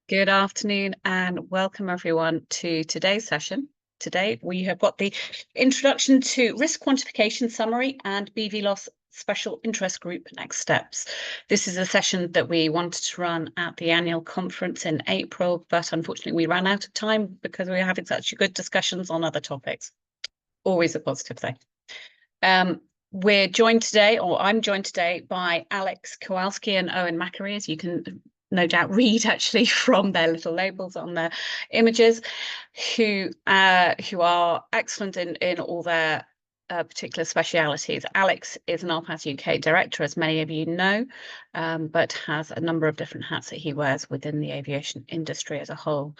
Good afternoon and welcome everyone to today's session. Today we have got the introduction to risk quantification summary and BVLOS Special Interest Group next steps. This is a session that we wanted to run at the annual conference in April, but unfortunately we ran out of time because we were having such good discussions on other topics. Always a positive thing. We're joined today, or I'm joined today, by Aleks Kowalski and Owen McAree, as you can no doubt read actually from their little labels on their images, who are excellent in all their particular specialities. Aleks is an ARPAS-UK director, as many of you know, but has a number of different hats that he wears within the aviation industry as a whole.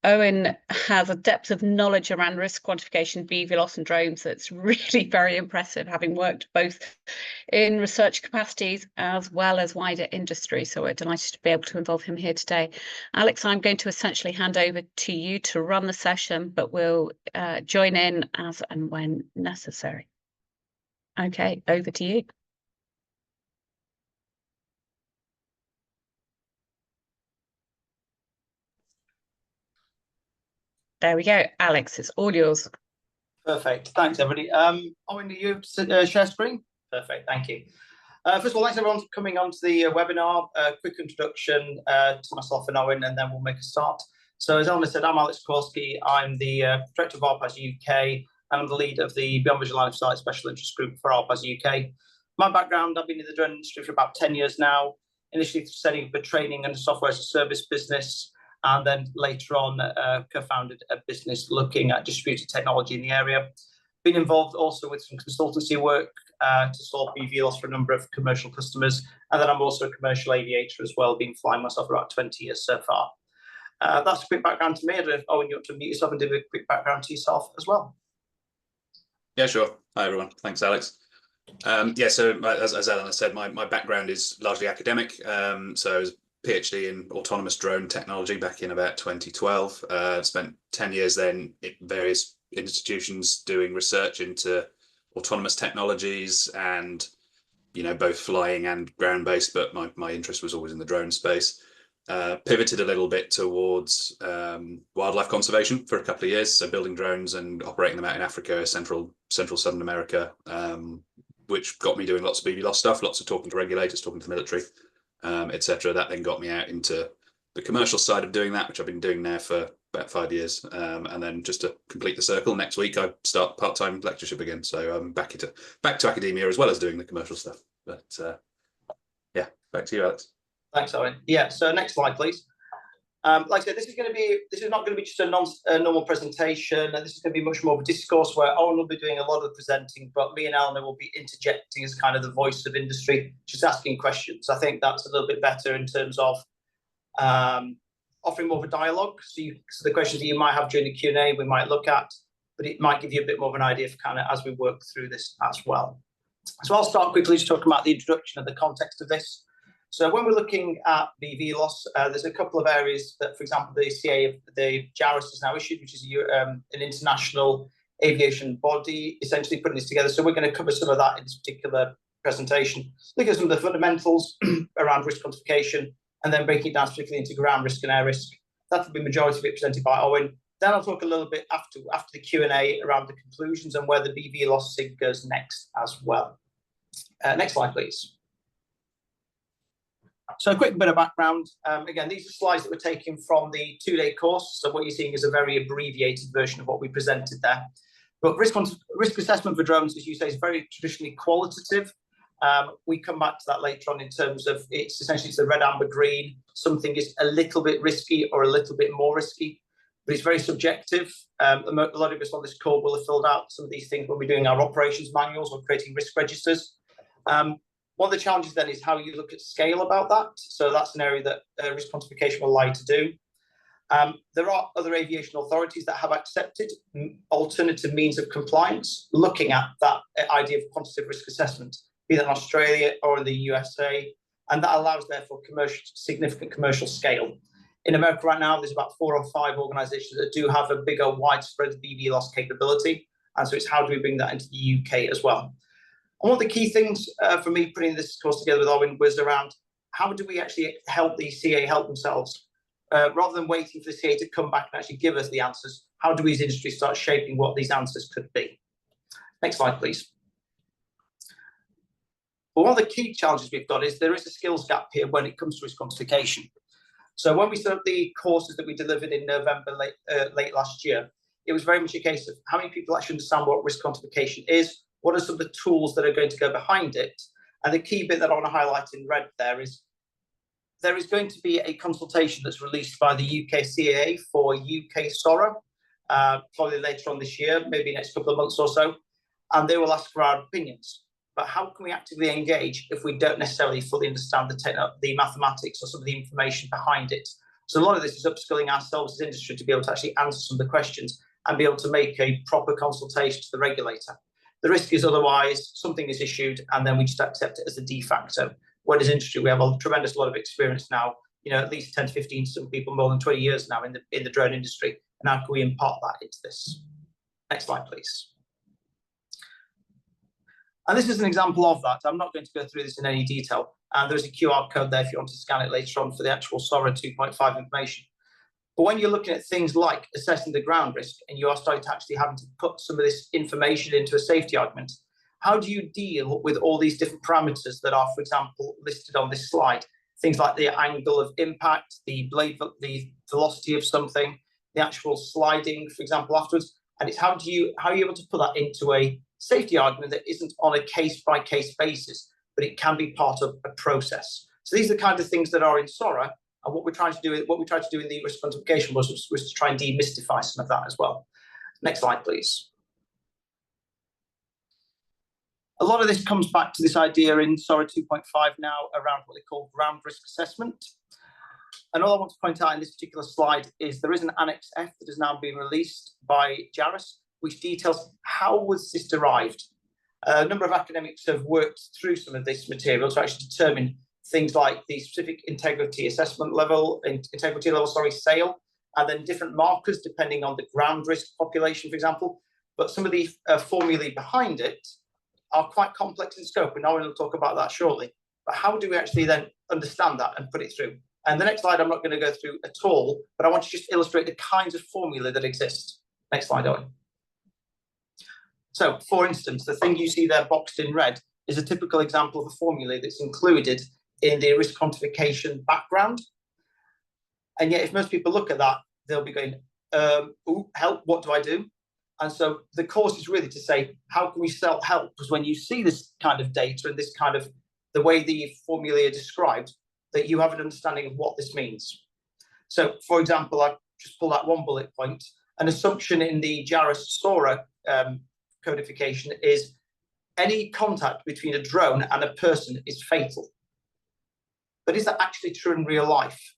Owen has a depth of knowledge around risk quantification, BVLOS and drones that's really very impressive, having worked both in research capacities as well as wider industry. So we're delighted to be able to involve him here today. Aleks, I'm going to essentially hand over to you to run the session, but we'll join in as and when necessary. Okay, over to you. There we go. Aleks, it's all yours. Perfect. Thanks, everybody. Owen, do you share screen? Perfect. Thank you. First of all, thanks everyone for coming on to the webinar. Quick introduction to myself and Owen, and then we'll make a start. So as Owen said, I'm Aleks Kowalski. I'm the director of ARPAS-UK, and I'm the lead of the Beyond Visual Line of Sight Special Interest Group for ARPAS-UK. My background, I've been in the drone industry for about 10 years now, initially setting up a training and software as a service business, and then later on co-founded a business looking at distributed technology in the area. Been involved also with some consultancy work to solve BVLOS for a number of commercial customers, and then I'm also a commercial aviator as well, been flying myself for about 20 years so far. That's a quick background to me. I don't know if, Owen, you want to mute yourself and do a quick background to yourself as well. Yeah, sure. Hi, everyone. Thanks, Aleks. So as Alan said, my background is largely academic. So I was PhD in autonomous drone technology back in about 2012. Spent 10 years then in various institutions doing research into autonomous technologies and, you know, both flying and ground-based, but my interest was always in the drone space. Pivoted a little bit towards wildlife conservation for a couple of years, so building drones and operating them out in Africa, Central Southern America, which got me doing lots of BVLOS stuff, lots of talking to regulators, talking to the military, etc. That then got me out into the commercial side of doing that, which I've been doing now for about 5 years. And then just to complete the circle, next week I start part-time lectureship again. So I'm back to academia as well as doing the commercial stuff. But yeah, back to you, Aleks. Thanks, Owen. Yeah, so next slide, please. Like I said, this is not going to be just a normal presentation. This is going to be much more of a discourse where Owen will be doing a lot of the presenting, but me and Eleanor will be interjecting as kind of the voice of industry, just asking questions. I think that's a little bit better in terms of offering more of a dialogue. So the questions that you might have during the Q&A we might look at, but it might give you a bit more of an idea for kind of as we work through this as well. So I'll start quickly just talking about the introduction of the context of this. So when we're looking at BVLOS, there's a couple of areas that, for example, the JARUS has now issued, which is an international aviation body, essentially putting this together. So we're going to cover some of that in this particular presentation. Look at some of the fundamentals around risk quantification, and then breaking it down particularly into ground risk and air risk. That will be the majority of it presented by Owen. Then I'll talk a little bit after the Q&A around the conclusions and where the BVLOS SIG goes next as well. Next slide, please. So a quick bit of background. Again, these are slides that were taken from the 2-day course. So what you're seeing is a very abbreviated version of what we presented there. But risk assessment for drones, as you say, is very traditionally qualitative. We come back to that later on in terms of it's the red, amber, green. Something is a little bit risky or a little bit more risky, but it's very subjective. A lot of us on this call will have filled out some of these things when we're doing our operations manuals or creating risk registers. One of the challenges then is how you look at scale about that. So that's an area that risk quantification will allow you to do. There are other aviation authorities that have accepted alternative means of compliance, looking at that idea of quantitative risk assessment, be that in Australia or in the USA, and that allows therefore significant commercial scale. In America right now, there's about 4 or 5 organisations that do have a bigger, widespread BVLOS capability, and so it's how do we bring that into the UK as well. And one of the key things for me putting this course together with Owen was around how do we actually help the CA help themselves? rather than waiting for the CA to come back and actually give us the answers, how do we as industry start shaping what these answers could be? Next slide, please. Well, one of the key challenges we've got is there is a skills gap here when it comes to risk quantification. So when we set up the courses that we delivered in November, late last year, it was very much a case of how many people actually understand what risk quantification is, what are some of the tools that are going to go behind it, and the key bit that I want to highlight in red there is going to be a consultation that's released by the UK CAA for UK SORA, probably later on this year, maybe next couple of months or so, and they will ask for our opinions. But how can we actively engage if we don't necessarily fully understand the mathematics or some of the information behind it? So a lot of this is upskilling ourselves as industry to be able to actually answer some of the questions and be able to make a proper consultation to the regulator. The risk is otherwise something is issued and then we just accept it as a de facto. Whereas industry, we have a tremendous lot of experience now, you know, at least 10 to 15, some people more than 20 years now in the drone industry. And how can we impart that into this? Next slide, please. And this is an example of that. I'm not going to go through this in any detail. And there's a QR code there if you want to scan it later on for the actual SORA 2.5 information. But when you're looking at things like assessing the ground risk and you are starting to actually having to put some of this information into a safety argument, how do you deal with all these different parameters that are, for example, listed on this slide? Things like the angle of impact, the velocity of something, the actual sliding, for example, afterwards. And it's how are you able to put that into a safety argument that isn't on a case-by-case basis, but it can be part of a process. So these are the kind of things that are in SORA, and what we tried to do in the risk quantification was to try and demystify some of that as well. Next slide, please. A lot of this comes back to this idea in SORA 2.5 now around what they call ground risk assessment. And all I want to point out in this particular slide is there is an Annex F that has now been released by JARUS, which details how was this derived. A number of academics have worked through some of this material to actually determine things like the specific integrity assessment level, SAIL, and then different markers depending on the ground risk population, for example. But some of the formulae behind it are quite complex in scope, and Owen will talk about that shortly. But how do we actually then understand that and put it through? And the next slide I'm not going to go through at all, but I want to just illustrate the kinds of formulae that exist. Next slide, Owen. So, for instance, the thing you see there boxed in red is a typical example of a formula that's included in the risk quantification background. And yet, if most people look at that, they'll be going, ooh, help, what do I do? And so the course is really to say, how can we sell help? Because when you see this kind of data and this kind of, the way the formulae are described, that you have an understanding of what this means. So, for example, I just pull out one bullet point. An assumption in the JARUS SORA codification is any contact between a drone and a person is fatal. But is that actually true in real life?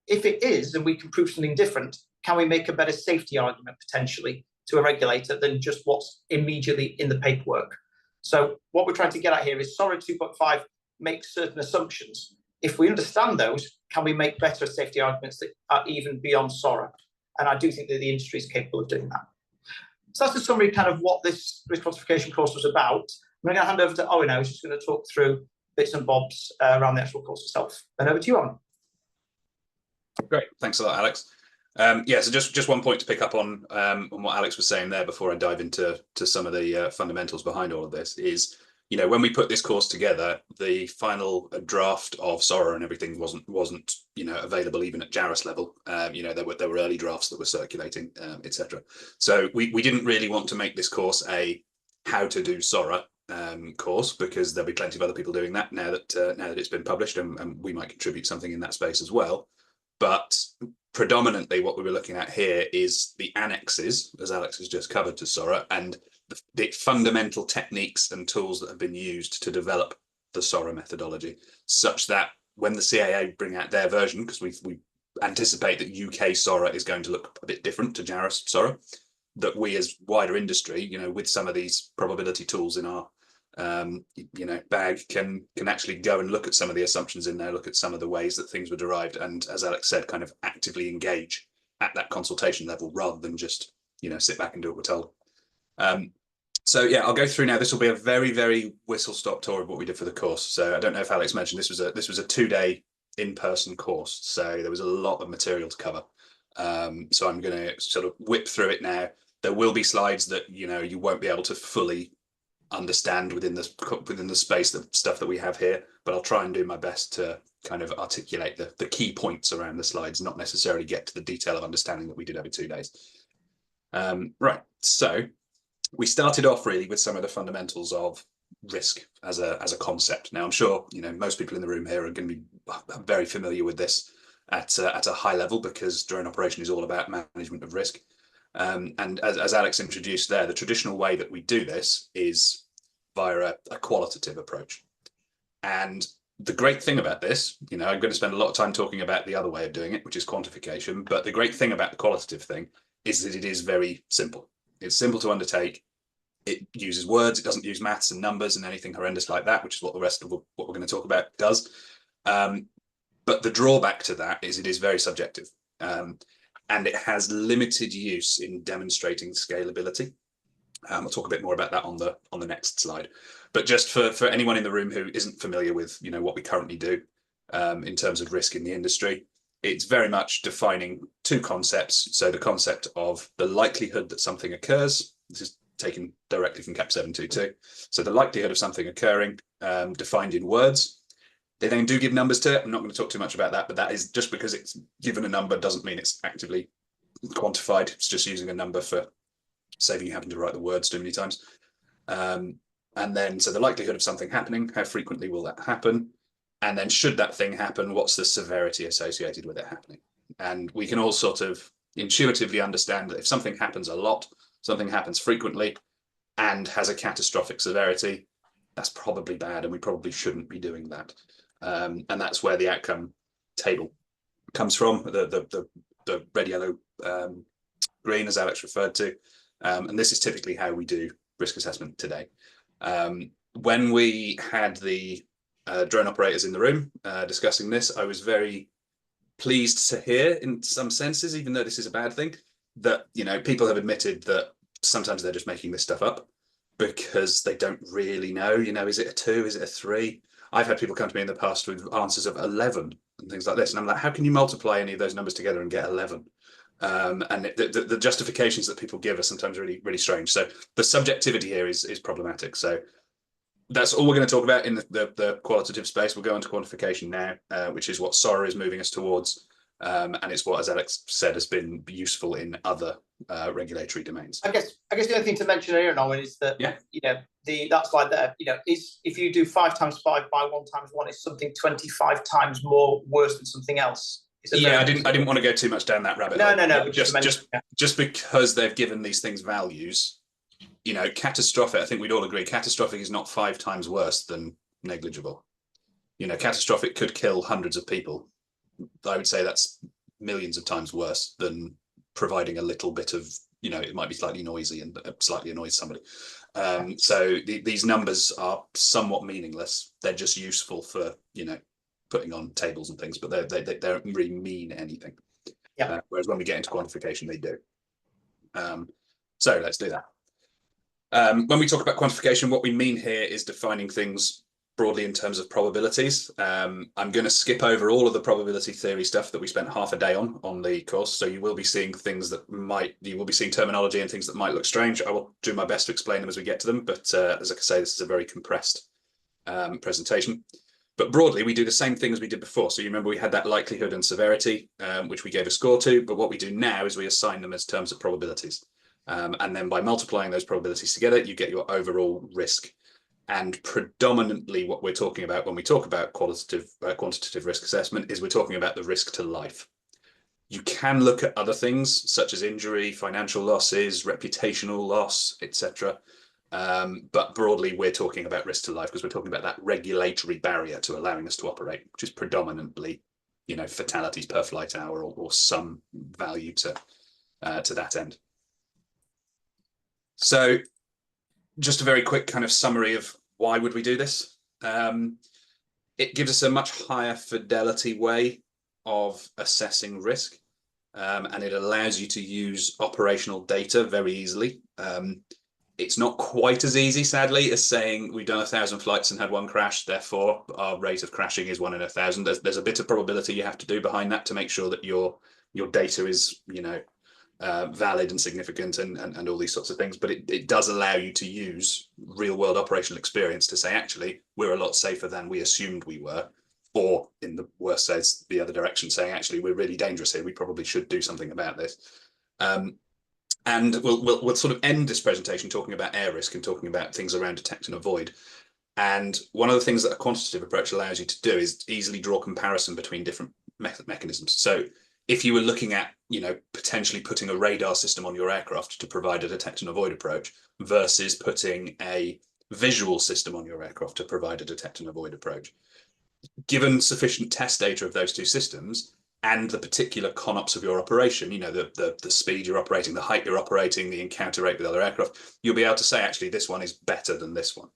If it is, and we can prove something different, can we make a better safety argument potentially to a regulator than just what's immediately in the paperwork? So what we're trying to get at here is SORA 2.5 makes certain assumptions. If we understand those, can we make better safety arguments that are even beyond SORA? And I do think that the industry is capable of doing that. So that's the summary kind of what this risk quantification course was about. I'm going to hand over to Owen now, who's just going to talk through bits and bobs around the actual course itself. Then over to you, Owen. Great, thanks a lot, Alex. Yeah, so just one point to pick up on what Alex was saying there before I dive into some of the fundamentals behind all of this is, you know, when we put this course together, the final draft of SORA and everything wasn't you know, available even at JARUS level. You know, there were early drafts that were circulating, etc. So we didn't really want to make this course a how to do SORA course, because there'll be plenty of other people doing that now that it's been published, and we might contribute something in that space as well. But predominantly what we were looking at here is the annexes, as Alex has just covered, to SORA, and the fundamental techniques and tools that have been used to develop the SORA methodology, such that when the CAA bring out their version, because we anticipate that UK SORA is going to look a bit different to JARUS SORA, that we as wider industry, you know, with some of these probability tools in our you know, bag, can actually go and look at some of the assumptions in there, look at some of the ways that things were derived, and as Alex said, kind of actively engage at that consultation level rather than just, you know, sit back and do what we're told. So yeah, I'll go through now. This will be a very, very whistle-stop tour of what we did for the course. So I don't know if Alex mentioned this was a 2-day in-person course, so there was a lot of material to cover. So I'm going to sort of whip through it now. There will be slides that you won't be able to fully understand within the space of stuff that we have here, but I'll try and do my best to kind of articulate the key points around the slides, not necessarily get to the detail of understanding that we did over 2 days. Right, so we started off really with some of the fundamentals of risk as a concept. Now I'm sure most people in the room here are going to be very familiar with this at a high level, because drone operation is all about management of risk. And as Aleks introduced there, the traditional way that we do this is via a qualitative approach. And the great thing about this, I'm going to spend a lot of time talking about the other way of doing it, which is quantification. But the great thing about the qualitative thing is that it is very simple. It's simple to undertake. It uses words. It doesn't use maths and numbers and anything horrendous like that, which is what the rest of what we're going to talk about does. But the drawback to that is it is very subjective. And it has limited use in demonstrating scalability. I'll talk a bit more about that on the next slide. But just for anyone in the room who isn't familiar with what we currently do in terms of risk in the industry, it's very much defining 2 concepts. So the concept of the likelihood that something occurs. This is taken directly from CAP 722. So the likelihood of something occurring, defined in words. They then do give numbers to it. I'm not going to talk too much about that, but that is just because it's given a number doesn't mean it's actively quantified. It's just using a number for saving you having to write the words too many times. And then, so the likelihood of something happening, how frequently will that happen? And then should that thing happen, what's the severity associated with it happening? And we can all sort of intuitively understand that if something happens a lot, something happens frequently and has a catastrophic severity, that's probably bad, and we probably shouldn't be doing that. And that's where the outcome table comes from, the red, yellow, green, as Aleks referred to. And this is typically how we do risk assessment today. When we had the drone operators in the room discussing this, I was very pleased to hear, in some senses, even though this is a bad thing, that people have admitted that sometimes they're just making this stuff up because they don't really know. Is it a 2? Is it a 3? I've had people come to me in the past with answers of 11 and things like this, and I'm like, how can you multiply any of those numbers together and get 11? And the justifications that people give are sometimes really, really strange. So the subjectivity here is problematic. So that's all we're going to talk about in the qualitative space. We'll go into quantification now, which is what SORA is moving us towards. And it's what, as Aleks said, has been useful in other regulatory domains. I guess the other thing to mention here, Owen, is that that slide there, is if you do 5 times 5 by 1 times 1, is something 25 times more worse than something else. Yeah, I didn't want to go too much down that rabbit hole. No. Just because they've given these things values, catastrophic. I think we'd all agree, catastrophic is not 5 times worse than negligible. Catastrophic could kill hundreds of people. I would say that's millions of times worse than providing a little bit of, it might be slightly noisy and slightly annoys somebody. So these numbers are somewhat meaningless. They're just useful for, putting on tables and things, but they don't really mean anything. Yeah. Whereas when we get into quantification, they do. So let's do that. When we talk about quantification, what we mean here is defining things broadly in terms of probabilities. I'm going to skip over all of the probability theory stuff that we spent half a day on the course. So you will be seeing things you will be seeing terminology and things that might look strange. I will do my best to explain them as we get to them. But as I say, this is a very compressed presentation. But broadly, we do the same thing as we did before. So you remember we had that likelihood and severity, which we gave a score to. But what we do now is we assign them as terms of probabilities. And then by multiplying those probabilities together, you get your overall risk. And predominantly what we're talking about when we talk about quantitative risk assessment is we're talking about the risk to life. You can look at other things such as injury, financial losses, reputational loss, etc. But broadly, we're talking about risk to life because we're talking about that regulatory barrier to allowing us to operate, which is predominantly, fatalities per flight hour or some value to that end. So just a very quick kind of summary of why would we do this. It gives us a much higher fidelity way of assessing risk, and it allows you to use operational data very easily. It's not quite as easy, sadly, as saying we've done 1,000 flights and had one crash, therefore our rate of crashing is 1 in 1,000. There's a bit of probability you have to do behind that to make sure that your data is, valid and significant and all these sorts of things. But it does allow you to use real world operational experience to say, actually, we're a lot safer than we assumed we were. Or in the worst case, the other direction, saying, actually, we're really dangerous here. We probably should do something about this. And we'll sort of end this presentation talking about air risk and talking about things around detect and avoid. And one of the things that a quantitative approach allows you to do is easily draw comparison between different mechanisms. So if you were looking at, potentially putting a radar system on your aircraft to provide a detect and avoid approach versus putting a visual system on your aircraft to provide a detect and avoid approach, given sufficient test data of those two systems and the particular ConOps of your operation, the speed you're operating, the height you're operating, the encounter rate with other aircraft, you'll be able to say, actually, this one is better than this one.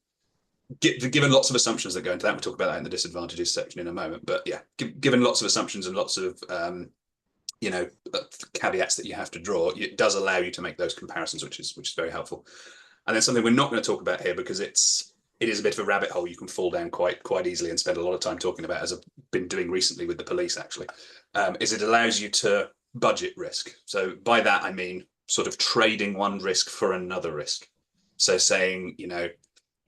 Given lots of assumptions that go into that, we'll talk about that in the disadvantages section in a moment. But yeah, given lots of assumptions and lots of, caveats that you have to draw, it does allow you to make those comparisons, which is very helpful. And then something we're not going to talk about here because it is a bit of a rabbit hole you can fall down quite easily and spend a lot of time talking about, as I've been doing recently with the police, actually, is it allows you to budget risk. So by that, I mean sort of trading one risk for another risk. So saying,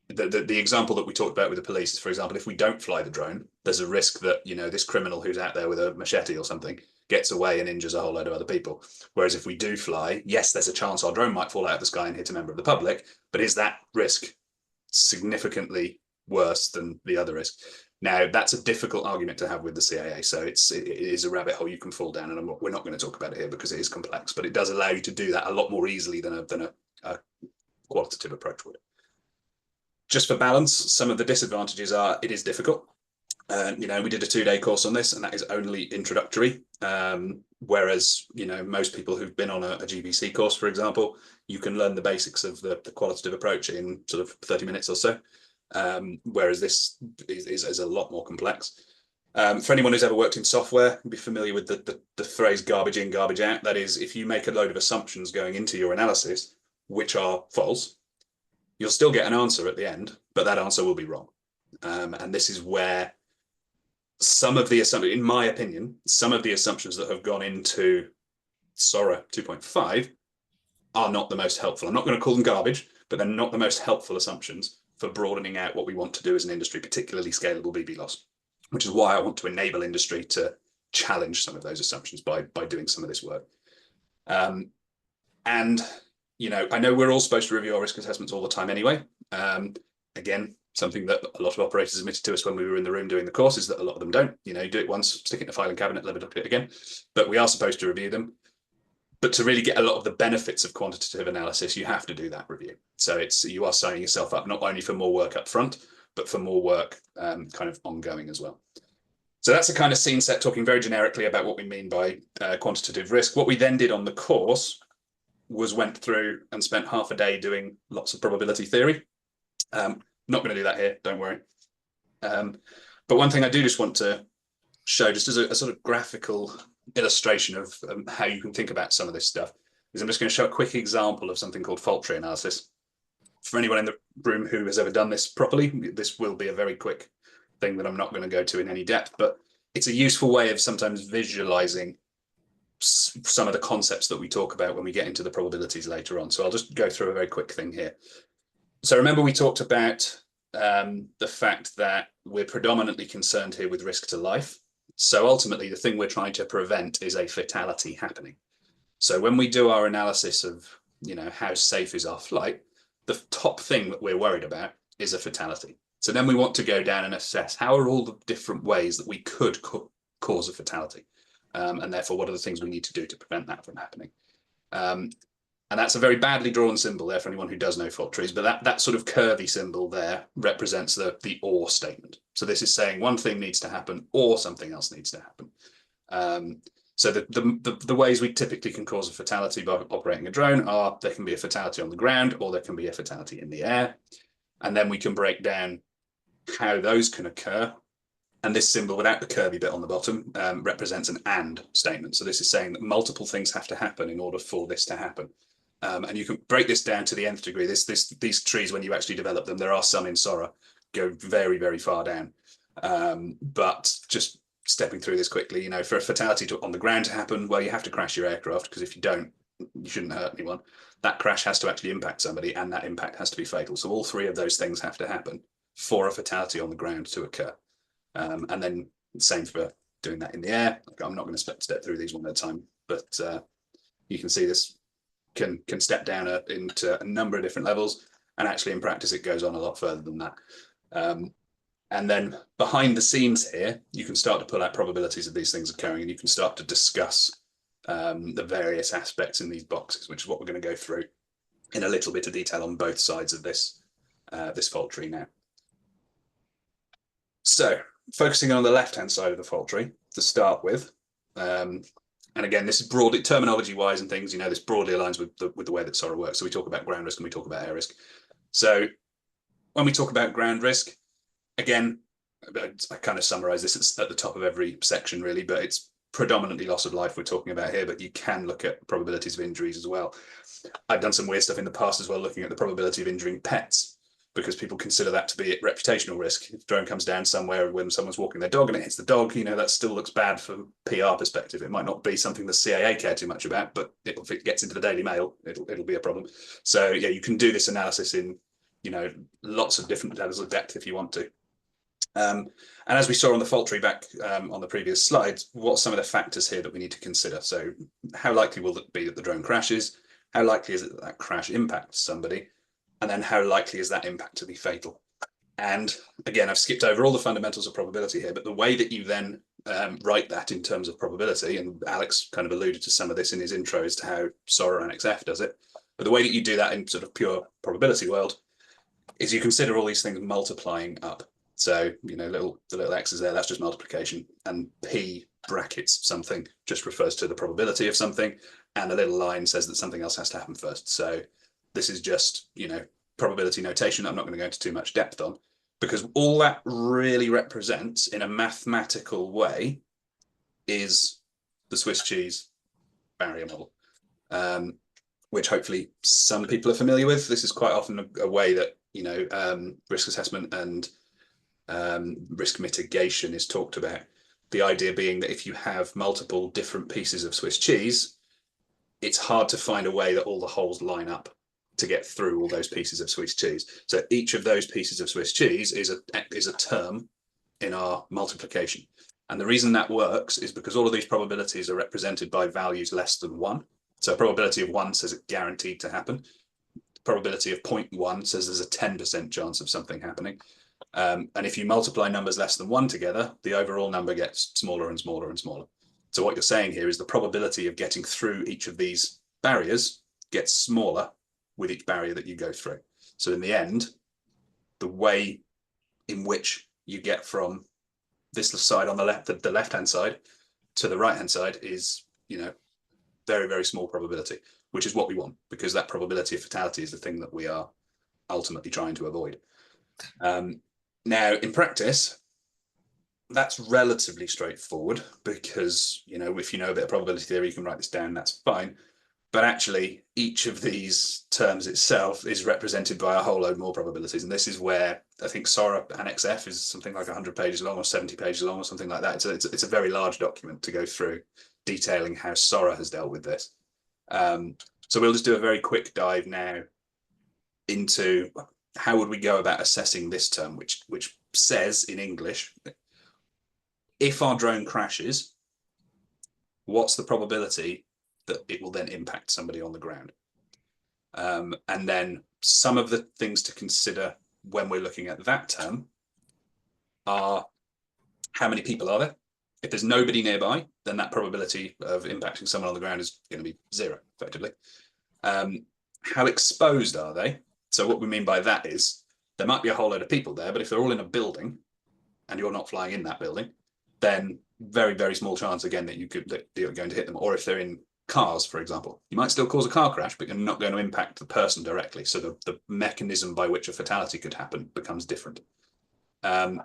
the example that we talked about with the police is, for example, if we don't fly the drone, there's a risk that, this criminal who's out there with a machete or something gets away and injures a whole load of other people. Whereas if we do fly, yes, there's a chance our drone might fall out of the sky and hit a member of the public, but is that risk significantly worse than the other risk? Now, that's a difficult argument to have with the CAA. So it is a rabbit hole you can fall down, and we're not going to talk about it here because it is complex, but it does allow you to do that a lot more easily than a qualitative approach would. Just for balance, some of the disadvantages are it is difficult. We did a 2-day course on this, and that is only introductory. Whereas, most people who've been on a GBC course, for example, you can learn the basics of the qualitative approach in sort of 30 minutes or so. Whereas this is a lot more complex. For anyone who's ever worked in software, you'll be familiar with the phrase garbage in, garbage out. That is, if you make a load of assumptions going into your analysis, which are false, you'll still get an answer at the end, but that answer will be wrong. And this is where some of the assumptions, in my opinion, some of the assumptions that have gone into SORA 2.5 are not the most helpful. I'm not going to call them garbage, but they're not the most helpful assumptions for broadening out what we want to do as an industry, particularly scalable BVLOS, which is why I want to enable industry to challenge some of those assumptions by doing some of this work. And, I know we're all supposed to review our risk assessments all the time anyway. Again, something that a lot of operators admitted to us when we were in the room doing the course is that a lot of them don't. You do it once, stick it in a filing cabinet, never look at it again. But we are supposed to review them. But to really get a lot of the benefits of quantitative analysis, you have to do that review. So you are signing yourself up not only for more work up front, but for more work kind of ongoing as well. So that's a kind of scene set, talking very generically about what we mean by quantitative risk. What we then did on the course was went through and spent half a day doing lots of probability theory. Not going to do that here, don't worry. But one thing I do just want to show, just as a sort of graphical illustration of how you can think about some of this stuff, is I'm just going to show a quick example of something called fault tree analysis. For anyone in the room who has ever done this properly, this will be a very quick thing that I'm not going to go to in any depth, but it's a useful way of sometimes visualizing some of the concepts that we talk about when we get into the probabilities later on. So I'll just go through a very quick thing here. So remember we talked about the fact that we're predominantly concerned here with risk to life. So ultimately, the thing we're trying to prevent is a fatality happening. So when we do our analysis of, how safe is our flight, the top thing that we're worried about is a fatality. So then we want to go down and assess how are all the different ways that we could cause a fatality. And therefore, what are the things we need to do to prevent that from happening? And that's a very badly drawn symbol there for anyone who does know fault trees, but that sort of curvy symbol there represents the or statement. So this is saying one thing needs to happen or something else needs to happen. So the ways we typically can cause a fatality by operating a drone are there can be a fatality on the ground or there can be a fatality in the air. And then we can break down how those can occur. And this symbol without the curvy bit on the bottom represents an and statement. So this is saying that multiple things have to happen in order for this to happen. And you can break this down to the nth degree. These trees, when you actually develop them, there are some in SORA, go very, very far down. But just stepping through this quickly, you know, for a fatality on the ground to happen, well, you have to crash your aircraft, because if you don't, you shouldn't hurt anyone. That crash has to actually impact somebody, and that impact has to be fatal. So all three of those things have to happen for a fatality on the ground to occur. And then same for doing that in the air. I'm not going to step through these one at a time, but you can see this can step down into a number of different levels, and actually in practice it goes on a lot further than that. And then behind the scenes here, you can start to pull out probabilities of these things occurring, and you can start to discuss the various aspects in these boxes, which is what we're going to go through in a little bit of detail on both sides of this this fault tree now. So focusing on the left-hand side of the fault tree to start with, and again, this is broadly terminology-wise and things, you know, this broadly aligns with the way that SORA works. So we talk about ground risk and we talk about air risk. So when we talk about ground risk, again, I kind of summarize this at the top of every section really, but it's predominantly loss of life we're talking about here, but you can look at probabilities of injuries as well. I've done some weird stuff in the past as well, looking at the probability of injuring pets, because people consider that to be reputational risk. If a drone comes down somewhere when someone's walking their dog and it hits the dog, you know, that still looks bad from PR perspective. It might not be something the CAA care too much about, but if it gets into the Daily Mail, it'll be a problem. So yeah, you can do this analysis in, you know, lots of different levels of depth if you want to. And as we saw on the fault tree back on the previous slides, what are some of the factors here that we need to consider? So how likely will it be that the drone crashes? How likely is it that that crash impacts somebody? And then how likely is that impact to be fatal? And again, I've skipped over all the fundamentals of probability here, but the way that you then write that in terms of probability, and Aleks kind of alluded to some of this in his intro as to how SORA and XF does it, but the way that you do that in sort of pure probability world is you consider all these things multiplying up. So, you know, the little X is there, that's just multiplication, and P brackets something just refers to the probability of something, and a little line says that something else has to happen first. So this is just, you know, probability notation I'm not going to go into too much depth on, because all that really represents in a mathematical way is the Swiss cheese barrier model, which hopefully some people are familiar with. This is quite often a way that, you know, risk assessment and risk mitigation is talked about. The idea being that if you have multiple different pieces of Swiss cheese, it's hard to find a way that all the holes line up to get through all those pieces of Swiss cheese. So each of those pieces of Swiss cheese is a term in our multiplication. And the reason that works is because all of these probabilities are represented by values less than 1. So probability of 1 says it's guaranteed to happen. Probability of 0.1 says there's a 10% chance of something happening. And if you multiply numbers less than 1 together, the overall number gets smaller and smaller and smaller. So what you're saying here is the probability of getting through each of these barriers gets smaller with each barrier that you go through. So in the end, the way in which you get from this side on the left, the left-hand side, to the right-hand side is, you know, very, very small probability, which is what we want, because that probability of fatality is the thing that we are ultimately trying to avoid. Now, in practice, that's relatively straightforward because, you know, if you know a bit of probability theory, you can write this down, that's fine. But actually, each of these terms itself is represented by a whole load more probabilities. And this is where I think SORA and XF is something like 100 pages long or 70 pages long or something like that. It's a very large document to go through detailing how SORA has dealt with this. So we'll just do a very quick dive now into how would we go about assessing this term, which says in English, if our drone crashes, what's the probability that it will then impact somebody on the ground? And then some of the things to consider when we're looking at that term are how many people are there? If there's nobody nearby, then that probability of impacting someone on the ground is going to be 0, effectively. How exposed are they? So what we mean by that is there might be a whole load of people there, but if they're all in a building and you're not flying in that building, then very, very small chance again that you're going to hit them. Or if they're in cars, for example, you might still cause a car crash, but you're not going to impact the person directly. So the mechanism by which a fatality could happen becomes different. And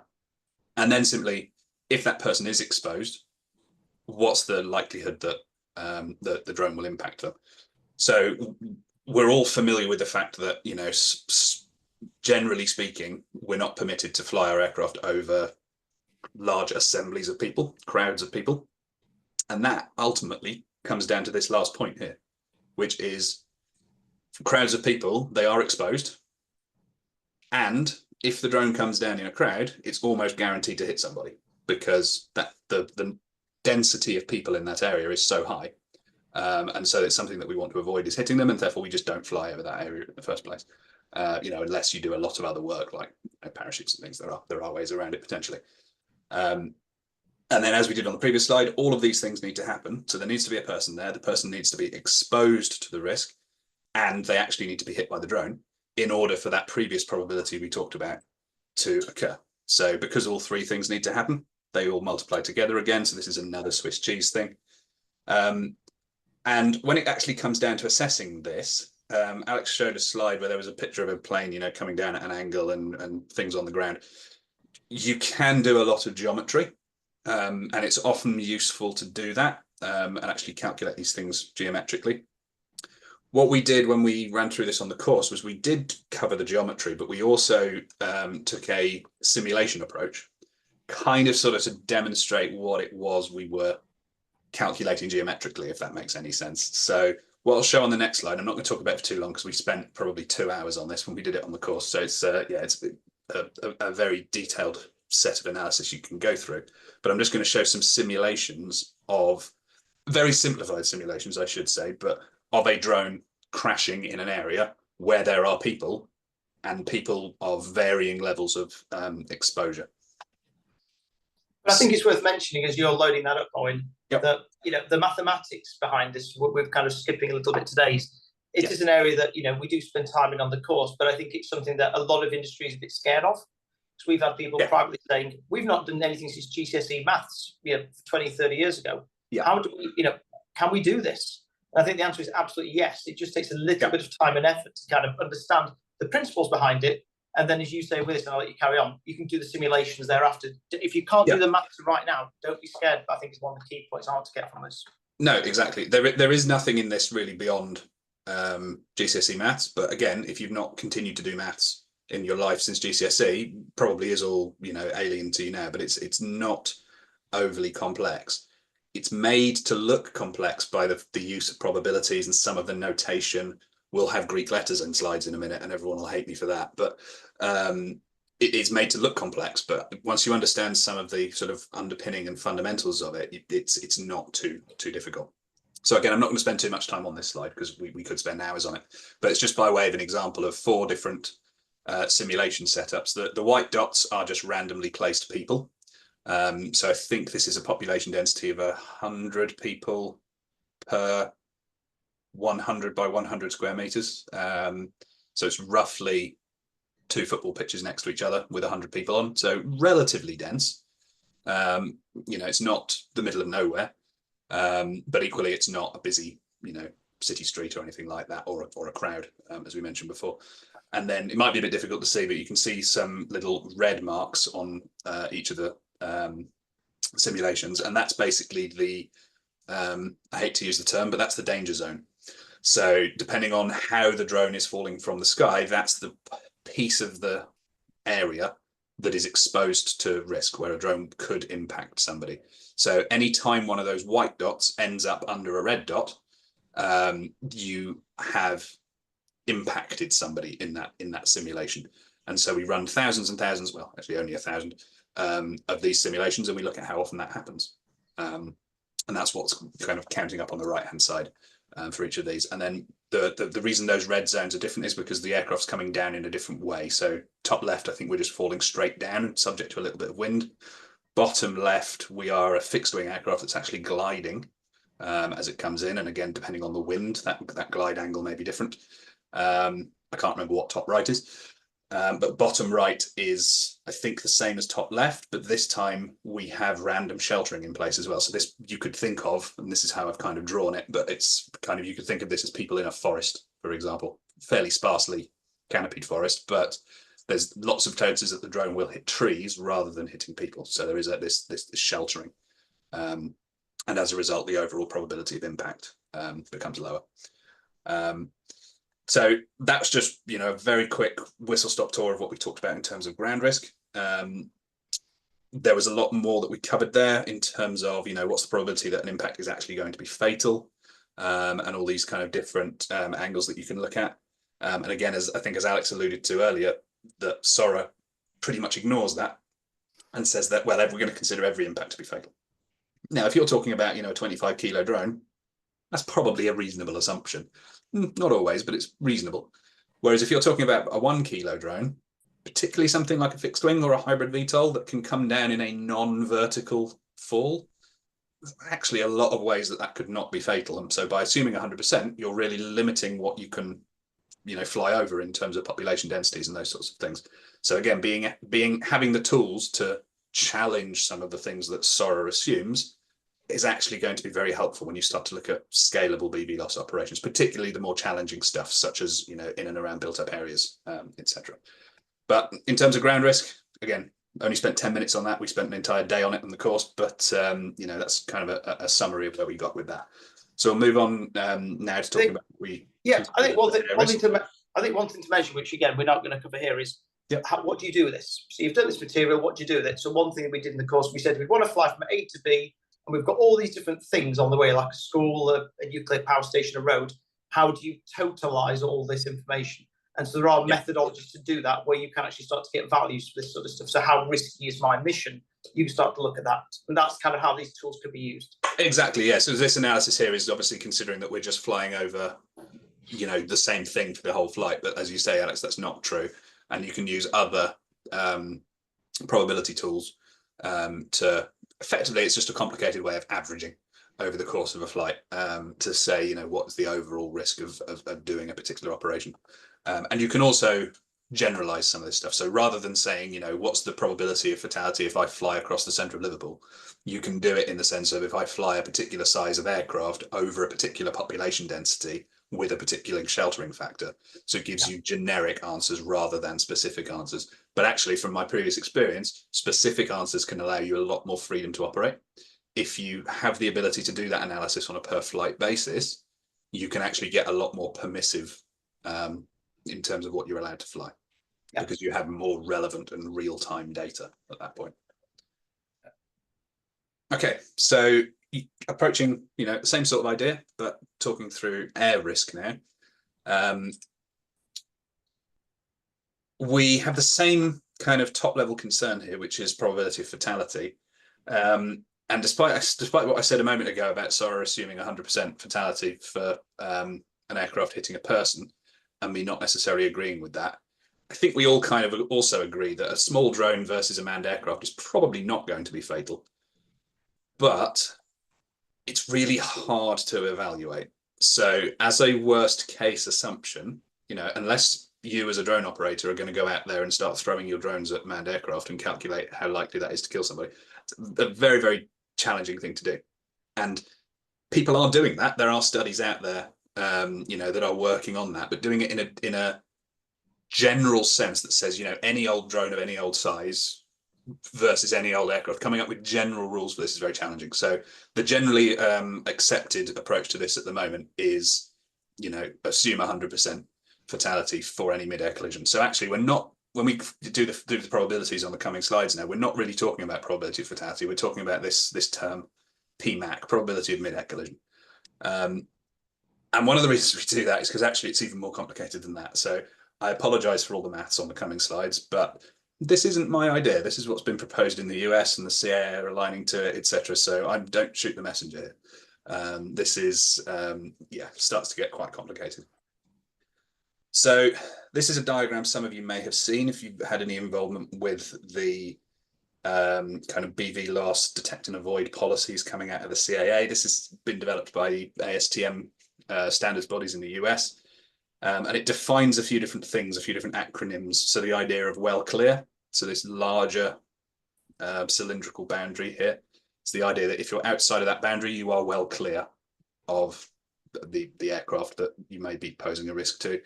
then simply, if that person is exposed, what's the likelihood that the drone will impact them? So we're all familiar with the fact that, you know, generally speaking, we're not permitted to fly our aircraft over large assemblies of people, crowds of people. And that ultimately comes down to this last point here, which is crowds of people, they are exposed. And if the drone comes down in a crowd, it's almost guaranteed to hit somebody, because that the density of people in that area is so high. And so it's something that we want to avoid is hitting them, and therefore we just don't fly over that area in the first place. You know, unless you do a lot of other work like, you know, parachutes and things, there are ways around it potentially. And then, as we did on the previous slide, all of these things need to happen. So there needs to be a person there. The person needs to be exposed to the risk, and they actually need to be hit by the drone in order for that previous probability we talked about to occur. So because all three things need to happen, they all multiply together again. So this is another Swiss cheese thing. And when it actually comes down to assessing this, Aleks showed a slide where there was a picture of a plane, you know, coming down at an angle and things on the ground. You can do a lot of geometry, and it's often useful to do that and actually calculate these things geometrically. What we did when we ran through this on the course was we did cover the geometry, but we also took a simulation approach, kind of sort of to demonstrate what it was we were calculating geometrically, if that makes any sense. So what I'll show on the next slide, I'm not going to talk about it for too long because we spent probably 2 hours on this when we did it on the course. So it's yeah, it's a very detailed set of analysis you can go through. But I'm just going to show some simulations of, very simplified simulations, I should say, but of a drone crashing in an area where there are people, and people of varying levels of exposure. But I think it's worth mentioning, as you're loading that up, Owen, Yep. that, you know, the mathematics behind this, we're kind of skipping a little bit today. It is an area that, you know, we do spend time in on the course, but I think it's something that a lot of industry is a bit scared of. So we've had people privately saying, we've not done anything since GCSE maths, you know, 20, 30 years ago. How do we, you know, can we do this? And I think the answer is absolutely yes. It just takes a little bit of time and effort to kind of understand the principles behind it. And then, as you say with this, and I'll let you carry on, you can do the simulations thereafter. If you can't do the maths right now, don't be scared. But I think it's one of the key points I want to get from this. No, exactly. There is nothing in this really beyond GCSE maths. But again, if you've not continued to do maths in your life since GCSE, probably is all, you know, alien to you now. But it's not overly complex. It's made to look complex by the use of probabilities, and some of the notation will have Greek letters in slides in a minute, and everyone will hate me for that. But it's made to look complex. But once you understand some of the sort of underpinning and fundamentals of it, it's not too difficult. So again, I'm not going to spend too much time on this slide because we could spend hours on it. But it's just by way of an example of 4 different simulation setups. The white dots are just randomly placed people. So I think this is a population density of 100 people per 100 by 100 square meters. So it's roughly 2 football pitches next to each other with 100 people on. So relatively dense. You know, it's not the middle of nowhere, but equally it's not a busy, you know, city street or anything like that, or a crowd, as we mentioned before. And then it might be a bit difficult to see, but you can see some little red marks on each of the simulations, and that's basically the I hate to use the term, but that's the danger zone. So depending on how the drone is falling from the sky, that's the piece of the area that is exposed to risk, where a drone could impact somebody. So anytime one of those white dots ends up under a red dot, you have impacted somebody in that simulation. And so we run thousands and thousands, well, actually only 1,000 of these simulations, and we look at how often that happens. And that's what's kind of counting up on the right-hand side for each of these. And then the reason those red zones are different is because the aircraft's coming down in a different way. So top left, I think we're just falling straight down, subject to a little bit of wind. Bottom left, we are a fixed-wing aircraft that's actually gliding as it comes in. And again, depending on the wind, that glide angle may be different. I can't remember what top right is. But bottom right is, I think, the same as top left, but this time we have random sheltering in place as well. So this you could think of, and this is how I've kind of drawn it, but it's kind of, you could think of this as people in a forest, for example, fairly sparsely canopied forest, but there's lots of chances that the drone will hit trees rather than hitting people. So there is this sheltering. And as a result, the overall probability of impact becomes lower. So that's just, a very quick whistle-stop tour of what we talked about in terms of ground risk. There was a lot more that we covered there in terms of, what's the probability that an impact is actually going to be fatal, and all these kind of different angles that you can look at. And again, as Aleks alluded to earlier, that SORA pretty much ignores that and says that, well, we're going to consider every impact to be fatal. Now, if you're talking about, a 25 kilo drone, that's probably a reasonable assumption. Not always, but it's reasonable. Whereas if you're talking about a 1 kilo drone, particularly something like a fixed wing or a hybrid VTOL that can come down in a non-vertical fall, there's actually a lot of ways that could not be fatal. And so by assuming 100%, you're really limiting what you can, fly over in terms of population densities and those sorts of things. So again, having the tools to challenge some of the things that SORA assumes is actually going to be very helpful when you start to look at scalable BVLOS operations, particularly the more challenging stuff, such as, in and around built-up areas, etc. But in terms of ground risk, again, only spent 10 minutes on that. We spent an entire day on it in the course, but that's kind of a summary of where we got with that. So we'll move on now to talking about I think one thing to mention, which again we're not going to cover here, is what do you do with this? So you've done this material. What do you do with it? So one thing that we did in the course, we said we want to fly from A to B, and we've got all these different things on the way, like a school, a nuclear power station, a road. How do you totalize all this information? And so there are methodologies to do that, where you can actually start to get values for this sort of stuff. So how risky is my mission? You can start to look at that. And that's kind of how these tools could be used. Exactly, yeah. So this analysis here is obviously considering that we're just flying over, the same thing for the whole flight. But as you say, Aleks, that's not true. And you can use other probability tools to effectively, it's just a complicated way of averaging over the course of a flight to say, what's the overall risk of doing a particular operation. And you can also generalize some of this stuff. So rather than saying, what's the probability of fatality if I fly across the centre of Liverpool, you can do it in the sense of if I fly a particular size of aircraft over a particular population density with a particular sheltering factor. So it gives you generic answers rather than specific answers. But actually, from my previous experience, specific answers can allow you a lot more freedom to operate. If you have the ability to do that analysis on a per flight basis, you can actually get a lot more permissive in terms of what you're allowed to fly, because you have more relevant and real-time data at that point. Okay, so approaching, the same sort of idea, but talking through air risk now. We have the same kind of top-level concern here, which is probability of fatality. And despite what I said a moment ago about SORA assuming 100% fatality for an aircraft hitting a person, and me not necessarily agreeing with that, I think we all kind of also agree that a small drone versus a manned aircraft is probably not going to be fatal. But it's really hard to evaluate. So as a worst case assumption, unless you as a drone operator are going to go out there and start throwing your drones at manned aircraft and calculate how likely that is to kill somebody, it's a very, very challenging thing to do. And people are doing that. There are studies out there, that are working on that, but doing it in a general sense that says, any old drone of any old size versus any old aircraft, coming up with general rules for this is very challenging. So the generally accepted approach to this at the moment is, assume 100% fatality for any mid-air collision. So actually, we're not, when we do the probabilities on the coming slides now, we're not really talking about probability of fatality. We're talking about this term PMAC, probability of mid-air collision. And one of the reasons we do that is because actually it's even more complicated than that. So I apologize for all the maths on the coming slides, but this isn't my idea. This is what's been proposed in the US, and the CIA are aligning to it, etc. So I don't shoot the messenger here. This is, starts to get quite complicated. So this is a diagram some of you may have seen if you've had any involvement with the kind of BVLOS detect and avoid policies coming out of the CIA. This has been developed by the ASTM standards bodies in the US. And it defines a few different things, a few different acronyms. So the idea of well clear, so this larger cylindrical boundary here, it's the idea that if you're outside of that boundary, you are well clear of the aircraft that you may be posing a risk to.